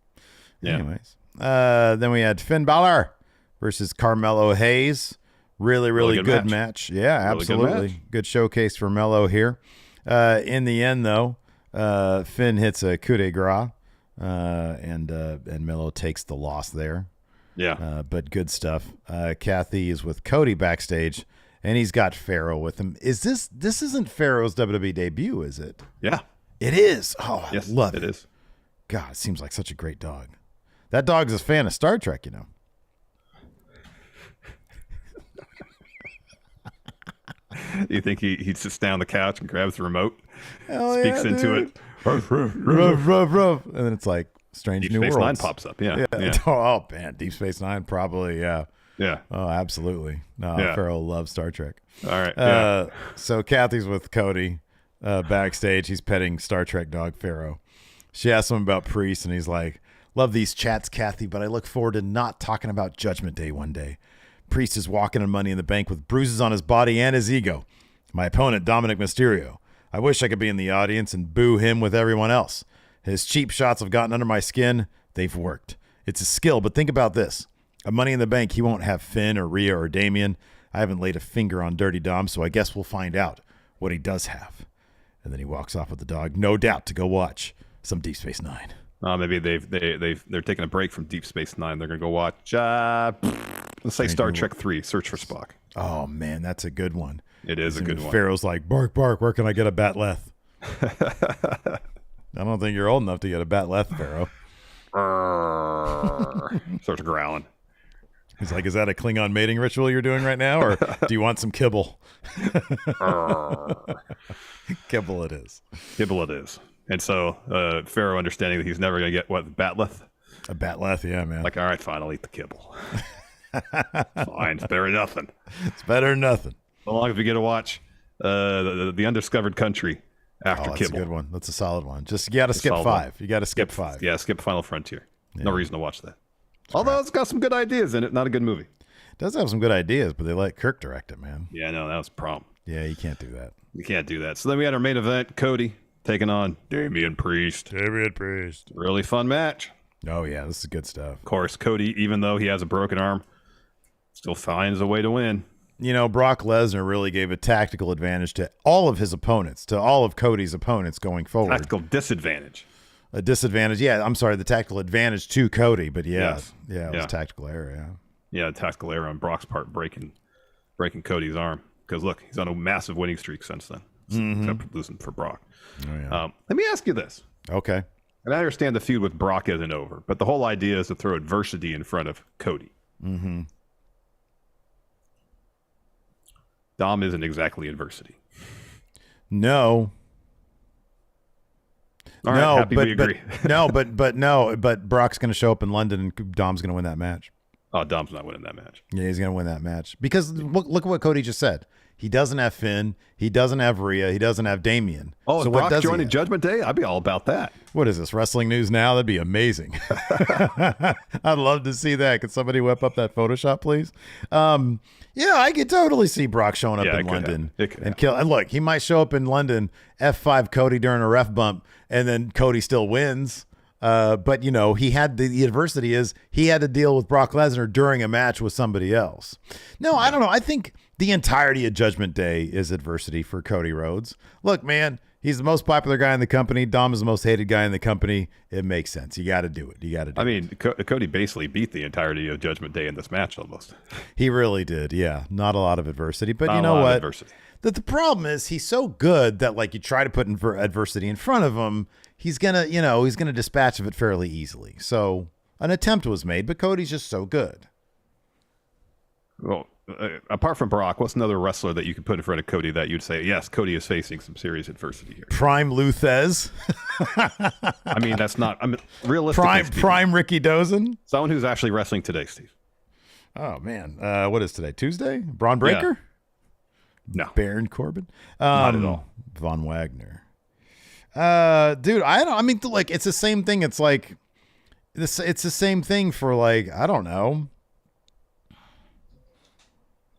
Speaker 1: Yeah. Anyways, then we had Finn Balor versus Carmelo Hayes. Really good match. Yeah, absolutely. Good showcase for Melo here. In the end, though, Finn hits a coup de grace, and Melo takes the loss there.
Speaker 2: Yeah,
Speaker 1: but good stuff. Kathy is with Cody backstage. And he's got Pharaoh with him. This isn't Pharaoh's WWE debut, is it?
Speaker 2: Yeah.
Speaker 1: It is. Oh,
Speaker 2: yes,
Speaker 1: I love it.
Speaker 2: It is.
Speaker 1: God, it seems like such a great dog. That dog's a fan of Star Trek, you know.
Speaker 2: You think he sits down on the couch and grabs the remote,
Speaker 1: speaks
Speaker 2: into it.
Speaker 1: Ruff, ruff. And then it's like Strange
Speaker 2: Deep
Speaker 1: New
Speaker 2: Space
Speaker 1: Worlds.
Speaker 2: Nine pops up, yeah.
Speaker 1: Oh, man, Deep Space Nine, probably, yeah.
Speaker 2: Yeah.
Speaker 1: Oh, absolutely. No, Pharaoh loves Star Trek.
Speaker 2: All right.
Speaker 1: So Kathy's with Cody backstage. He's petting Star Trek dog Pharaoh. She asks him about Priest, and he's like, love these chats, Kathy, but I look forward to not talking about Judgment Day one day. Priest is walking in Money in the Bank with bruises on his body and his ego. My opponent, Dominic Mysterio. I wish I could be in the audience and boo him with everyone else. His cheap shots have gotten under my skin. They've worked. It's a skill, but think about this. A Money in the Bank, he won't have Finn or Rhea or Damian. I haven't laid a finger on Dirty Dom, so I guess we'll find out what he does have. And then he walks off with the dog, no doubt, to go watch some Deep Space Nine.
Speaker 2: Maybe they're taking a break from Deep Space Nine. They're gonna go watch let's say Star Trek 3, Search for Spock.
Speaker 1: Oh man, that's a good one.
Speaker 2: It is a good one.
Speaker 1: Pharaoh's like, bark, bark, where can I get a Batleth? I don't think you're old enough to get a Batleth, Pharaoh.
Speaker 2: Starts growling.
Speaker 1: He's like, is that a Klingon mating ritual you're doing right now, or do you want some kibble? Kibble it is.
Speaker 2: Kibble it is. And so Pharaoh, understanding that he's never going to get, Batleth?
Speaker 1: A Batleth, yeah, man.
Speaker 2: Like, all right, fine, I'll eat the kibble. Fine, it's better than nothing.
Speaker 1: It's better than nothing.
Speaker 2: So long as we get to watch the Undiscovered Country after
Speaker 1: That's
Speaker 2: kibble.
Speaker 1: That's a good one. That's a solid one. Just, you got to skip 5. You got to skip 5.
Speaker 2: Yeah, skip Final Frontier. Yeah. No reason to watch that. Although it's got some good ideas in it. Not a good movie.
Speaker 1: It does have some good ideas, but they let Kirk direct it, man.
Speaker 2: Yeah, no, that was a problem.
Speaker 1: Yeah, you can't do that.
Speaker 2: You can't do that. So then we had our main event, Cody taking on Damian Priest. Really fun match.
Speaker 1: Oh, yeah, this is good stuff.
Speaker 2: Of course, Cody, even though he has a broken arm, still finds a way to win.
Speaker 1: You know, Brock Lesnar really gave a tactical advantage to all of his opponents, to all of Cody's opponents going forward.
Speaker 2: Tactical disadvantage.
Speaker 1: A disadvantage. Yeah, I'm sorry, the tactical advantage to Cody, but it was
Speaker 2: Yes.
Speaker 1: tactical error,
Speaker 2: Yeah, tactical error on Brock's part, breaking breaking Cody's arm. Because look, he's on a massive winning streak since then. Except losing for Brock.
Speaker 1: Oh, yeah.
Speaker 2: Let me ask you this.
Speaker 1: Okay.
Speaker 2: And I understand the feud with Brock isn't over, but the whole idea is to throw adversity in front of Cody.
Speaker 1: Mm-hmm.
Speaker 2: Dom isn't exactly adversity.
Speaker 1: No.
Speaker 2: All right, happy we agree.
Speaker 1: But Brock's going to show up in London and Dom's going to win that match.
Speaker 2: Oh, Dom's not winning that match.
Speaker 1: Yeah, he's going to win that match. Because look at what Cody just said. He doesn't have Finn. He doesn't have Rhea. He doesn't have Damian.
Speaker 2: Oh, so Brock joining Judgment Day? I'd be all about that.
Speaker 1: What is this, Wrestling News Now? That'd be amazing. I'd love to see that. Could somebody whip up that Photoshop, please? Yeah, I could totally see Brock showing up in London and kill. And look, he might show up in London, F5 Cody during a ref bump, and then Cody still wins. But, you know, he had the adversity is he had to deal with Brock Lesnar during a match with somebody else. No, I don't know. I think the entirety of Judgment Day is adversity for Cody Rhodes. Look, man, he's the most popular guy in the company. Dom is the most hated guy in the company. It makes sense. You got to do it. You got to do it.
Speaker 2: I mean, Cody basically beat the entirety of Judgment Day in this match almost.
Speaker 1: He really did. Yeah. Not a lot of adversity. But you know what? The problem is he's so good that, like, you try to put adversity in front of him, he's going to dispatch of it fairly easily. So an attempt was made, but Cody's just so good.
Speaker 2: Well, apart from Brock, what's another wrestler that you could put in front of Cody that you'd say, yes, Cody is facing some serious adversity here?
Speaker 1: Prime Luthez.
Speaker 2: I mean, that's not. I mean, realistically,
Speaker 1: Prime Ricky Dozen.
Speaker 2: Someone who's actually wrestling today, Steve.
Speaker 1: Oh man, what is today? Tuesday? Braun Breaker?
Speaker 2: Yeah. No.
Speaker 1: Baron Corbin?
Speaker 2: Not at all.
Speaker 1: Von Wagner. Dude, I mean, like, it's the same thing. It's like this. It's the same thing for, like, I don't know.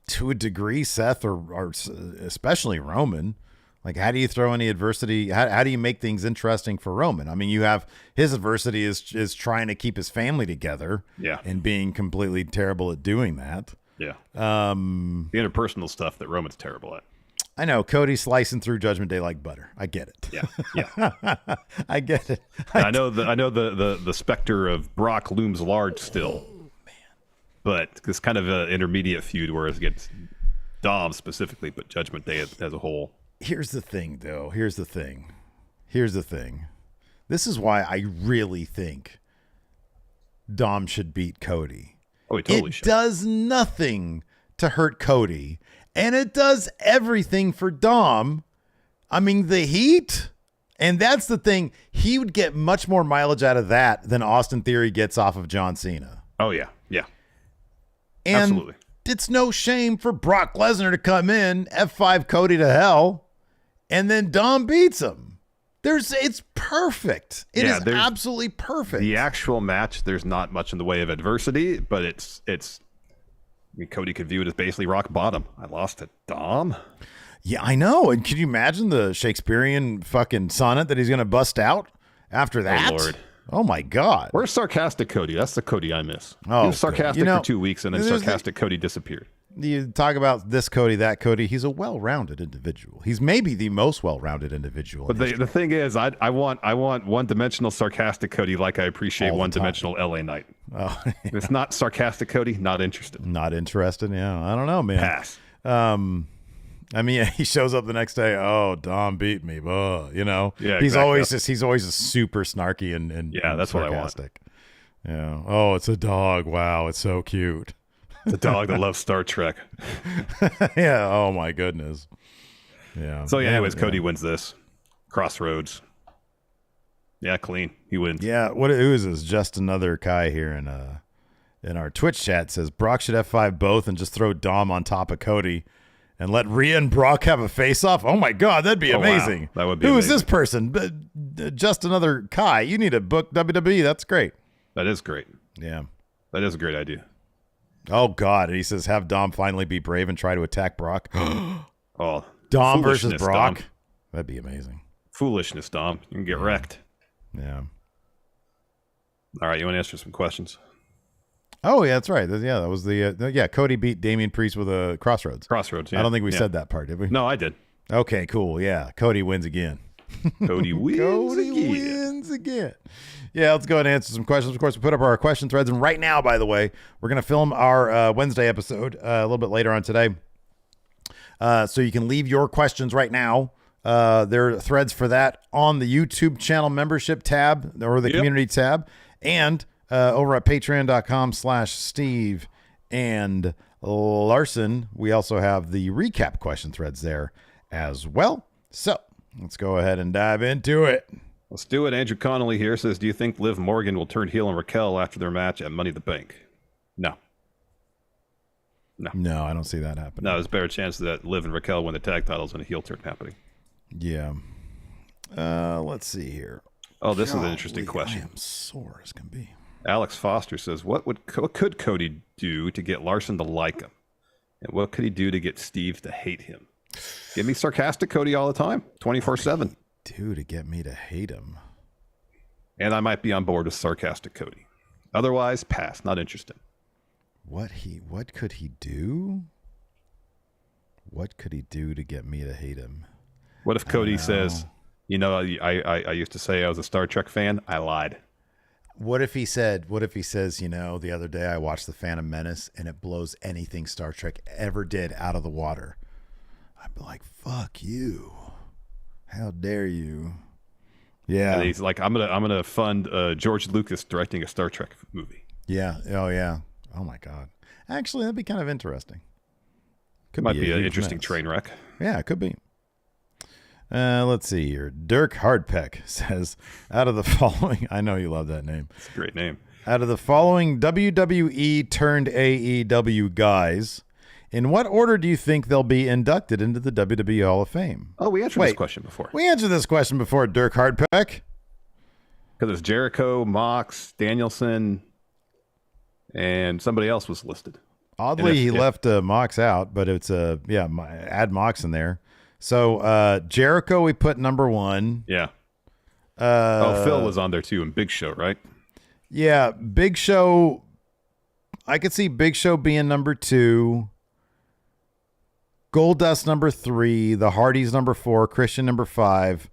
Speaker 1: To a degree, Seth or especially Roman. Like, how do you throw any adversity? How do you make things interesting for Roman? I mean, you have his adversity is trying to keep his family together, and being completely terrible at doing that.
Speaker 2: Yeah. The interpersonal stuff that Roman's terrible at.
Speaker 1: I know Cody's slicing through Judgment Day like butter. I get it.
Speaker 2: Yeah.
Speaker 1: I get it.
Speaker 2: I know the specter of Brock looms large still. But it's kind of an intermediate feud where it gets Dom specifically, but Judgment Day as a whole.
Speaker 1: Here's the thing, though. Here's the thing. This is why I really think Dom should beat Cody.
Speaker 2: Oh, he totally should.
Speaker 1: It does nothing to hurt Cody, and it does everything for Dom. I mean, the heat. And that's the thing. He would get much more mileage out of that than Austin Theory gets off of John Cena.
Speaker 2: Oh, yeah. Yeah.
Speaker 1: And
Speaker 2: absolutely.
Speaker 1: It's no shame for Brock Lesnar to come in, F5 Cody to hell, and then Dom beats him. It's perfect. It is absolutely perfect.
Speaker 2: The actual match, there's not much in the way of adversity, but it's. I mean, Cody could view it as basically rock bottom. I lost to Dom.
Speaker 1: Yeah, I know. And can you imagine the Shakespearean fucking sonnet that he's going to bust out after that?
Speaker 2: Oh, Lord.
Speaker 1: Oh, my God.
Speaker 2: Where's sarcastic Cody? That's the Cody I miss.
Speaker 1: Oh,
Speaker 2: he was sarcastic for 2 weeks, and then sarcastic Cody disappeared.
Speaker 1: You talk about this Cody, that Cody. He's a well-rounded individual. He's maybe the most well-rounded individual.
Speaker 2: But the thing is, I want one-dimensional sarcastic Cody like I appreciate one-dimensional LA Knight. Oh, yeah. If it's not sarcastic Cody, not interested.
Speaker 1: Not interested, yeah. I don't know, man.
Speaker 2: Pass.
Speaker 1: I mean, he shows up the next day. Oh, Dom beat me, you know.
Speaker 2: Yeah,
Speaker 1: he's always super snarky and
Speaker 2: that's
Speaker 1: sarcastic. What I want. Yeah. Oh, it's a dog. Wow, it's so cute.
Speaker 2: The dog that loves Star Trek.
Speaker 1: Yeah. Oh my goodness. Yeah.
Speaker 2: So anyways, Cody wins this. Crossroads. Yeah, clean. He wins.
Speaker 1: Yeah. Who is this? Just another Kai here in our Twitch chat says Brock should F5 both and just throw Dom on top of Cody. And let Rhea and Brock have a face-off? Oh, my God, that'd be amazing.
Speaker 2: Wow. That would be
Speaker 1: Who
Speaker 2: amazing.
Speaker 1: is this person? Just another Kai. You need to book WWE. That's great.
Speaker 2: That is great.
Speaker 1: Yeah.
Speaker 2: That is a great idea.
Speaker 1: Oh, God. And he says, have Dom finally be brave and try to attack Brock.
Speaker 2: Oh,
Speaker 1: Dom versus Brock?
Speaker 2: Dom.
Speaker 1: That'd be amazing.
Speaker 2: Foolishness, Dom. You can get wrecked.
Speaker 1: Yeah.
Speaker 2: All right, you want to answer some questions?
Speaker 1: Oh, yeah, that's right. Yeah, that was Cody beat Damian Priest with a Crossroads.
Speaker 2: Crossroads, yeah.
Speaker 1: I don't think we said that part, did we?
Speaker 2: No, I did.
Speaker 1: Okay, cool. Yeah, Cody wins again.
Speaker 2: Cody wins
Speaker 1: again. Yeah, let's go ahead and answer some questions. Of course, we put up our question threads. And right now, by the way, we're going to film our Wednesday episode a little bit later on today. So you can leave your questions right now. There are threads for that on the YouTube channel membership tab or the community tab, and over at patreon.com/Steve and Larson. We also have the recap question threads there as well. So let's go ahead and dive into it.
Speaker 2: Let's do it. Andrew Connolly here says, do you think Liv Morgan will turn heel on Raquel after their match at Money in the Bank? No,
Speaker 1: I don't see that happening.
Speaker 2: No, there's a better chance that Liv and Raquel win the tag titles than a heel turn happening.
Speaker 1: Yeah. Let's see here.
Speaker 2: Oh, this is an interesting question.
Speaker 1: I am sore as can be.
Speaker 2: Alex Foster says, what could Cody do to get Larson to like him? And what could he do to get Steve to hate him? Give me sarcastic Cody all the time, 24/7.
Speaker 1: Do to get me to hate him?
Speaker 2: And I might be on board with sarcastic Cody. Otherwise, pass. Not interested.
Speaker 1: What could he do? What could he do to get me to hate him?
Speaker 2: What if Cody says, I used to say I was a Star Trek fan. I lied.
Speaker 1: What if he says, the other day I watched The Phantom Menace and it blows anything Star Trek ever did out of the water? I'd be like, fuck you. How dare you? Yeah.
Speaker 2: And he's like, I'm gonna fund George Lucas directing a Star Trek movie.
Speaker 1: Yeah. Oh yeah. Oh my God. Actually, that'd be kind of interesting.
Speaker 2: Might be an interesting train wreck.
Speaker 1: Yeah, it could be. Let's see here. Dirk Hardpeck says, out of the following, I know you love that name.
Speaker 2: It's a great name.
Speaker 1: Out of the following WWE turned AEW guys, in what order do you think they'll be inducted into the WWE Hall of Fame?
Speaker 2: Oh, we answered this question before.
Speaker 1: We answered this question before, Dirk Hardpeck.
Speaker 2: Because it's Jericho, Mox, Danielson, and somebody else was listed.
Speaker 1: Oddly, he left Mox out, but it's add Mox in there. So Jericho, we put number 1.
Speaker 2: Yeah. Phil was on there too, and Big Show, right?
Speaker 1: Yeah, Big Show. I could see Big Show being number 2. Goldust number 3, the Hardys number 4, Christian number 5,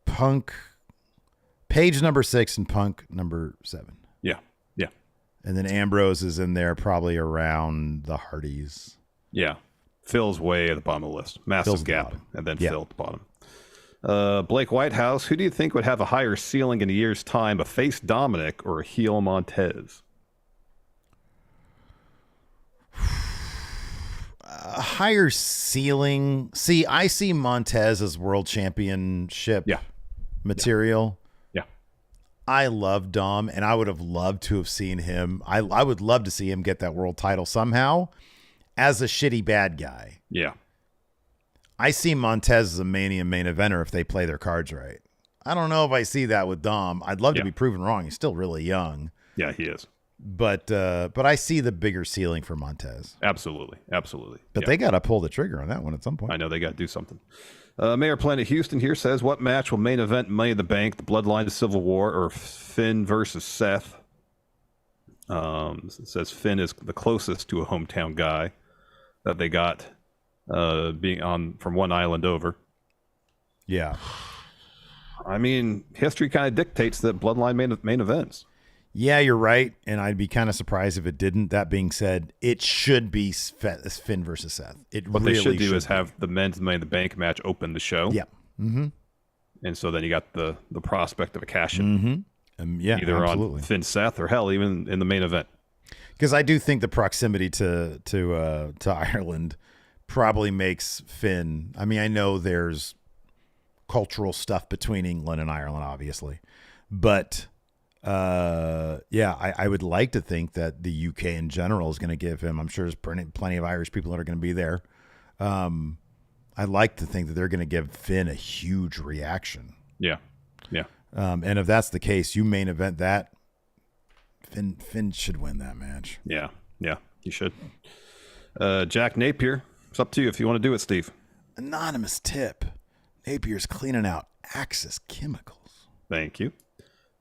Speaker 1: Punk, Page number 6, and Punk number 7.
Speaker 2: Yeah.
Speaker 1: And then Ambrose is in there probably around the Hardys.
Speaker 2: Yeah. Phil's way at the bottom of the list. Massive gap. And then Phil at the bottom. Blake Whitehouse, who do you think would have a higher ceiling in a year's time, a face Dominic or a heel Montez?
Speaker 1: A higher ceiling. See, I see Montez as world championship material.
Speaker 2: Yeah.
Speaker 1: I love Dom, and I would have loved to have seen him. I would love to see him get that world title somehow as a shitty bad guy.
Speaker 2: Yeah.
Speaker 1: I see Montez as a Mania main eventer if they play their cards right. I don't know if I see that with Dom. I'd love to be proven wrong. He's still really young.
Speaker 2: Yeah, he is.
Speaker 1: But I see the bigger ceiling for Montez.
Speaker 2: Absolutely.
Speaker 1: But they got to pull the trigger on that one at some point.
Speaker 2: I know they got to do something. Mayor Planet Houston here says, what match will main event Money in the Bank, the Bloodline Civil War, or Finn versus Seth? It says Finn is the closest to a hometown guy that they got being on from one island over.
Speaker 1: Yeah.
Speaker 2: I mean, history kind of dictates that Bloodline main events.
Speaker 1: Yeah, you're right, and I'd be kind of surprised if it didn't. That being said, it should be Finn versus Seth.
Speaker 2: What they should do is have the men's Money in the Bank match open the show.
Speaker 1: Yeah. Mm-hmm.
Speaker 2: And so then you got the prospect of a cash-in.
Speaker 1: Mm-hmm.
Speaker 2: Either
Speaker 1: absolutely.
Speaker 2: on Finn Seth or hell, even in the main event.
Speaker 1: Because I do think the proximity to Ireland probably makes Finn. I mean, I know there's cultural stuff between England and Ireland, obviously, but I would like to think that the UK in general is going to give him. I'm sure there's plenty of Irish people that are going to be there. I'd like to think that they're going to give Finn a huge reaction.
Speaker 2: Yeah.
Speaker 1: And if that's the case, you main event that. Finn should win that match.
Speaker 2: Yeah, you should. Jack Napier, it's up to you if you want to do it, Steve.
Speaker 1: Anonymous tip. Napier's cleaning out Axis chemicals.
Speaker 2: Thank you.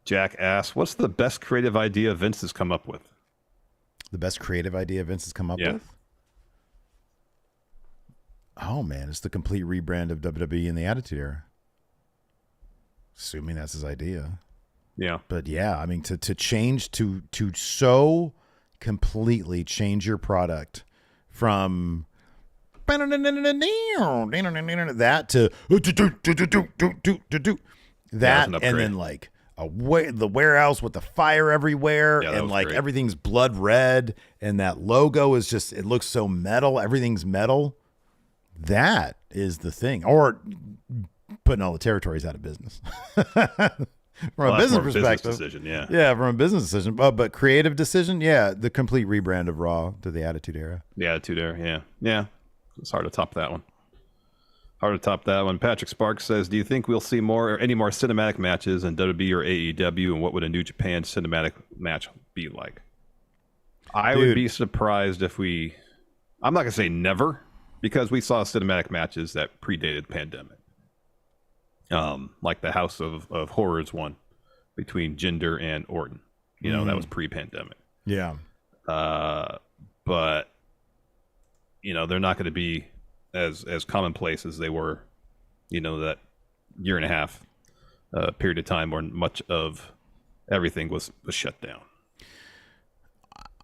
Speaker 2: Jack asks, what's the best creative idea Vince has come up with?
Speaker 1: The best creative idea Vince has come up with? Oh, man, it's the complete rebrand of WWE in the Attitude Era. Assuming that's his idea.
Speaker 2: Yeah.
Speaker 1: But yeah, I mean, to change, to so completely change your product from, that to that, and then like the warehouse with the fire everywhere, and like great. Everything's blood red, and that logo is just, it looks so metal. Everything's metal. That is the thing. Or putting all the territories out of business. From a business perspective.
Speaker 2: Business decision, yeah.
Speaker 1: Yeah, from a business decision. But creative decision, yeah, the complete rebrand of Raw to the Attitude Era.
Speaker 2: The Attitude Era, yeah. Yeah. It's hard to top that one. Patrick Sparks says, do you think we'll see any more cinematic matches in WWE or AEW, and what would a New Japan cinematic match be like? I would be surprised if I'm not going to say never, because we saw cinematic matches that predated the pandemic. Like the House of Horrors one between Jinder and Orton. That was pre-pandemic.
Speaker 1: Yeah.
Speaker 2: But, they're not going to be as commonplace as they were, that year and a half period of time where much of everything was shut down.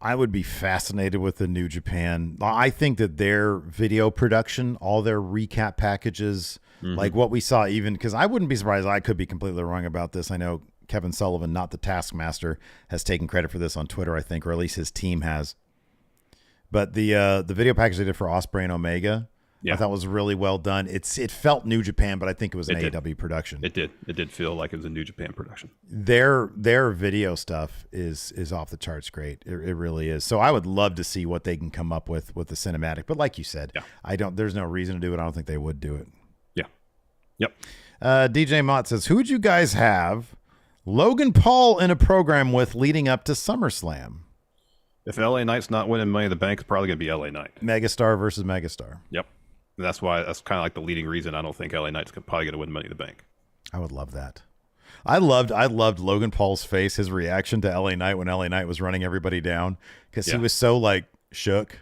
Speaker 1: I would be fascinated with the New Japan. I think that their video production, all their recap packages, like what we saw, even because I wouldn't be surprised. I could be completely wrong about this. I know Kevin Sullivan, not the Taskmaster, has taken credit for this on Twitter, I think, or at least his team has. But the video package they did for Ospreay and Omega, I thought was really well done. It felt New Japan, but I think it was an AEW production.
Speaker 2: It did feel like it was a New Japan production.
Speaker 1: Their video stuff is off the charts great. It really is. So I would love to see what they can come up with the cinematic. But like you said, there's no reason to do it. I don't think they would do it.
Speaker 2: Yeah. Yep.
Speaker 1: DJ Mott says, who would you guys have Logan Paul in a program with leading up to SummerSlam?
Speaker 2: If LA Knight's not winning Money in the Bank, it's probably going to be LA Knight.
Speaker 1: Megastar versus Megastar.
Speaker 2: Yep. And that's kind of like the leading reason I don't think LA Knight's probably going to win Money in the Bank.
Speaker 1: I would love that. I loved Logan Paul's face, his reaction to LA Knight when LA Knight was running everybody down, because he was so like shook.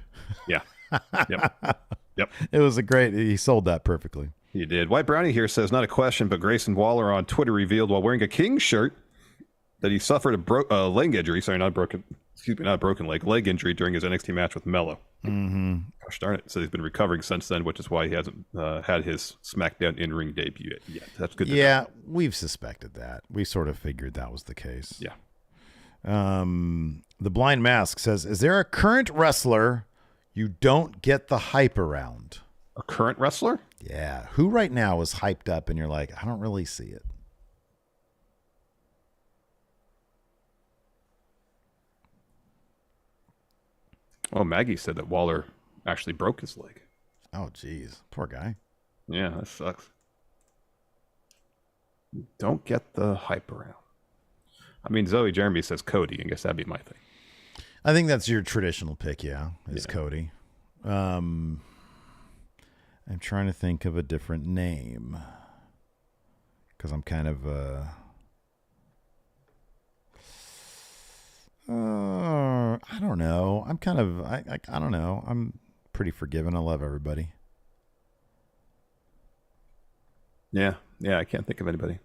Speaker 2: Yeah. Yep.
Speaker 1: It was he sold that perfectly.
Speaker 2: He did. White Brownie here says, not a question, but Grayson Waller on Twitter revealed while wearing a King shirt that he suffered a leg injury. Sorry, not a broken leg, leg injury during his NXT match with Mello.
Speaker 1: Mm-hmm.
Speaker 2: Gosh darn it. So he's been recovering since then, which is why he hasn't had his SmackDown in-ring debut yet. That's good to know.
Speaker 1: We've suspected that. We sort of figured that was the case.
Speaker 2: Yeah.
Speaker 1: The Blind Mask says, is there a current wrestler you don't get the hype around?
Speaker 2: A current wrestler?
Speaker 1: Yeah. Who right now is hyped up and you're like, I don't really see it?
Speaker 2: Oh, Maggie said that Waller actually broke his leg.
Speaker 1: Oh, geez. Poor guy.
Speaker 2: Yeah, that sucks. Don't get the hype around. I mean, Zoe Jeremy says Cody. I guess that'd be my thing.
Speaker 1: I think that's your traditional pick, is Cody. I'm trying to think of a different name because I'm kind of... I don't know. I'm kind of, I don't know. I'm pretty forgiving. I love everybody.
Speaker 2: Yeah. I can't think of anybody.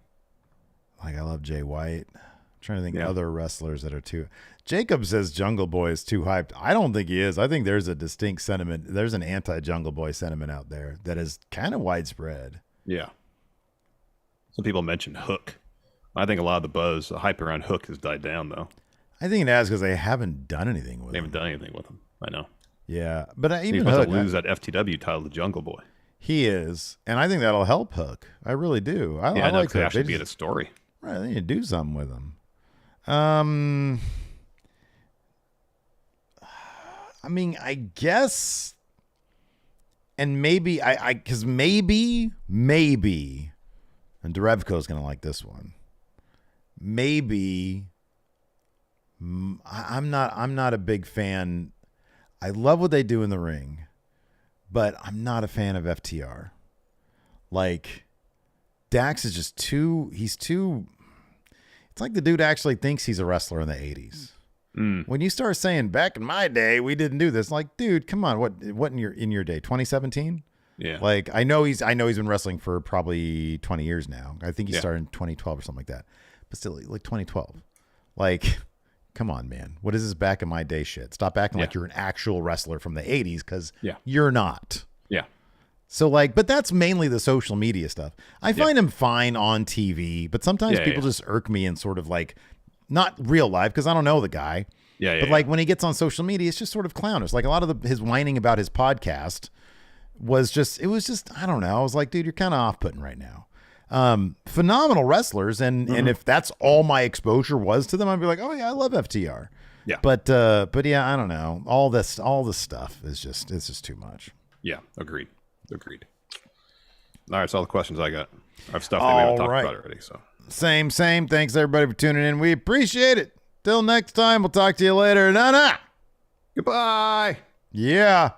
Speaker 1: Like, I love Jay White. I'm trying to think of other wrestlers that are too. Jacob says Jungle Boy is too hyped. I don't think he is. I think there's a distinct sentiment. There's an anti-Jungle Boy sentiment out there that is kind of widespread.
Speaker 2: Yeah. Some people mention Hook. I think a lot of the hype around Hook has died down, though.
Speaker 1: I think it has because they haven't done anything with him.
Speaker 2: They haven't done anything with him. I know.
Speaker 1: Yeah, but even
Speaker 2: he's about to lose that FTW title to Jungle Boy.
Speaker 1: He is, and I think that'll help Hook. I really do. I like Hook.
Speaker 2: Actually be a story.
Speaker 1: Right, they need to do something with him. I mean, I guess, and maybe because maybe, and Derevko's gonna like this one. Maybe. I'm not a big fan. I love what they do in the ring, but I'm not a fan of FTR. Like, Dax is just he's too, it's like the dude actually thinks he's a wrestler in the 80s. When you start saying, back in my day, we didn't do this, like, dude, come on, what in your day, 2017?
Speaker 2: Yeah.
Speaker 1: Like, I know he's been wrestling for probably 20 years now. I think he started in 2012 or something like that. But still, like 2012. Like, come on, man. What is this back in my day shit? Stop acting like you're an actual wrestler from the 80s, because you're not.
Speaker 2: Yeah.
Speaker 1: So like, but that's mainly the social media stuff. I find him fine on TV, but sometimes people just irk me in sort of like, not real life because I don't know the guy. But like when he gets on social media, it's just sort of clownish. Like a lot of his whining about his podcast was just, I don't know. I was like, dude, you're kind of off-putting right now. Phenomenal wrestlers. And if that's all my exposure was to them, I'd be like, oh yeah, I love FTR.
Speaker 2: Yeah.
Speaker 1: But yeah, I don't know. All this stuff is it's just too much.
Speaker 2: Yeah. Agreed. All right. That's all the questions I got. I have stuff that we haven't talked about already. So
Speaker 1: same. Thanks everybody for tuning in. We appreciate it. Till next time. We'll talk to you later. Nah.
Speaker 2: Goodbye.
Speaker 1: Yeah.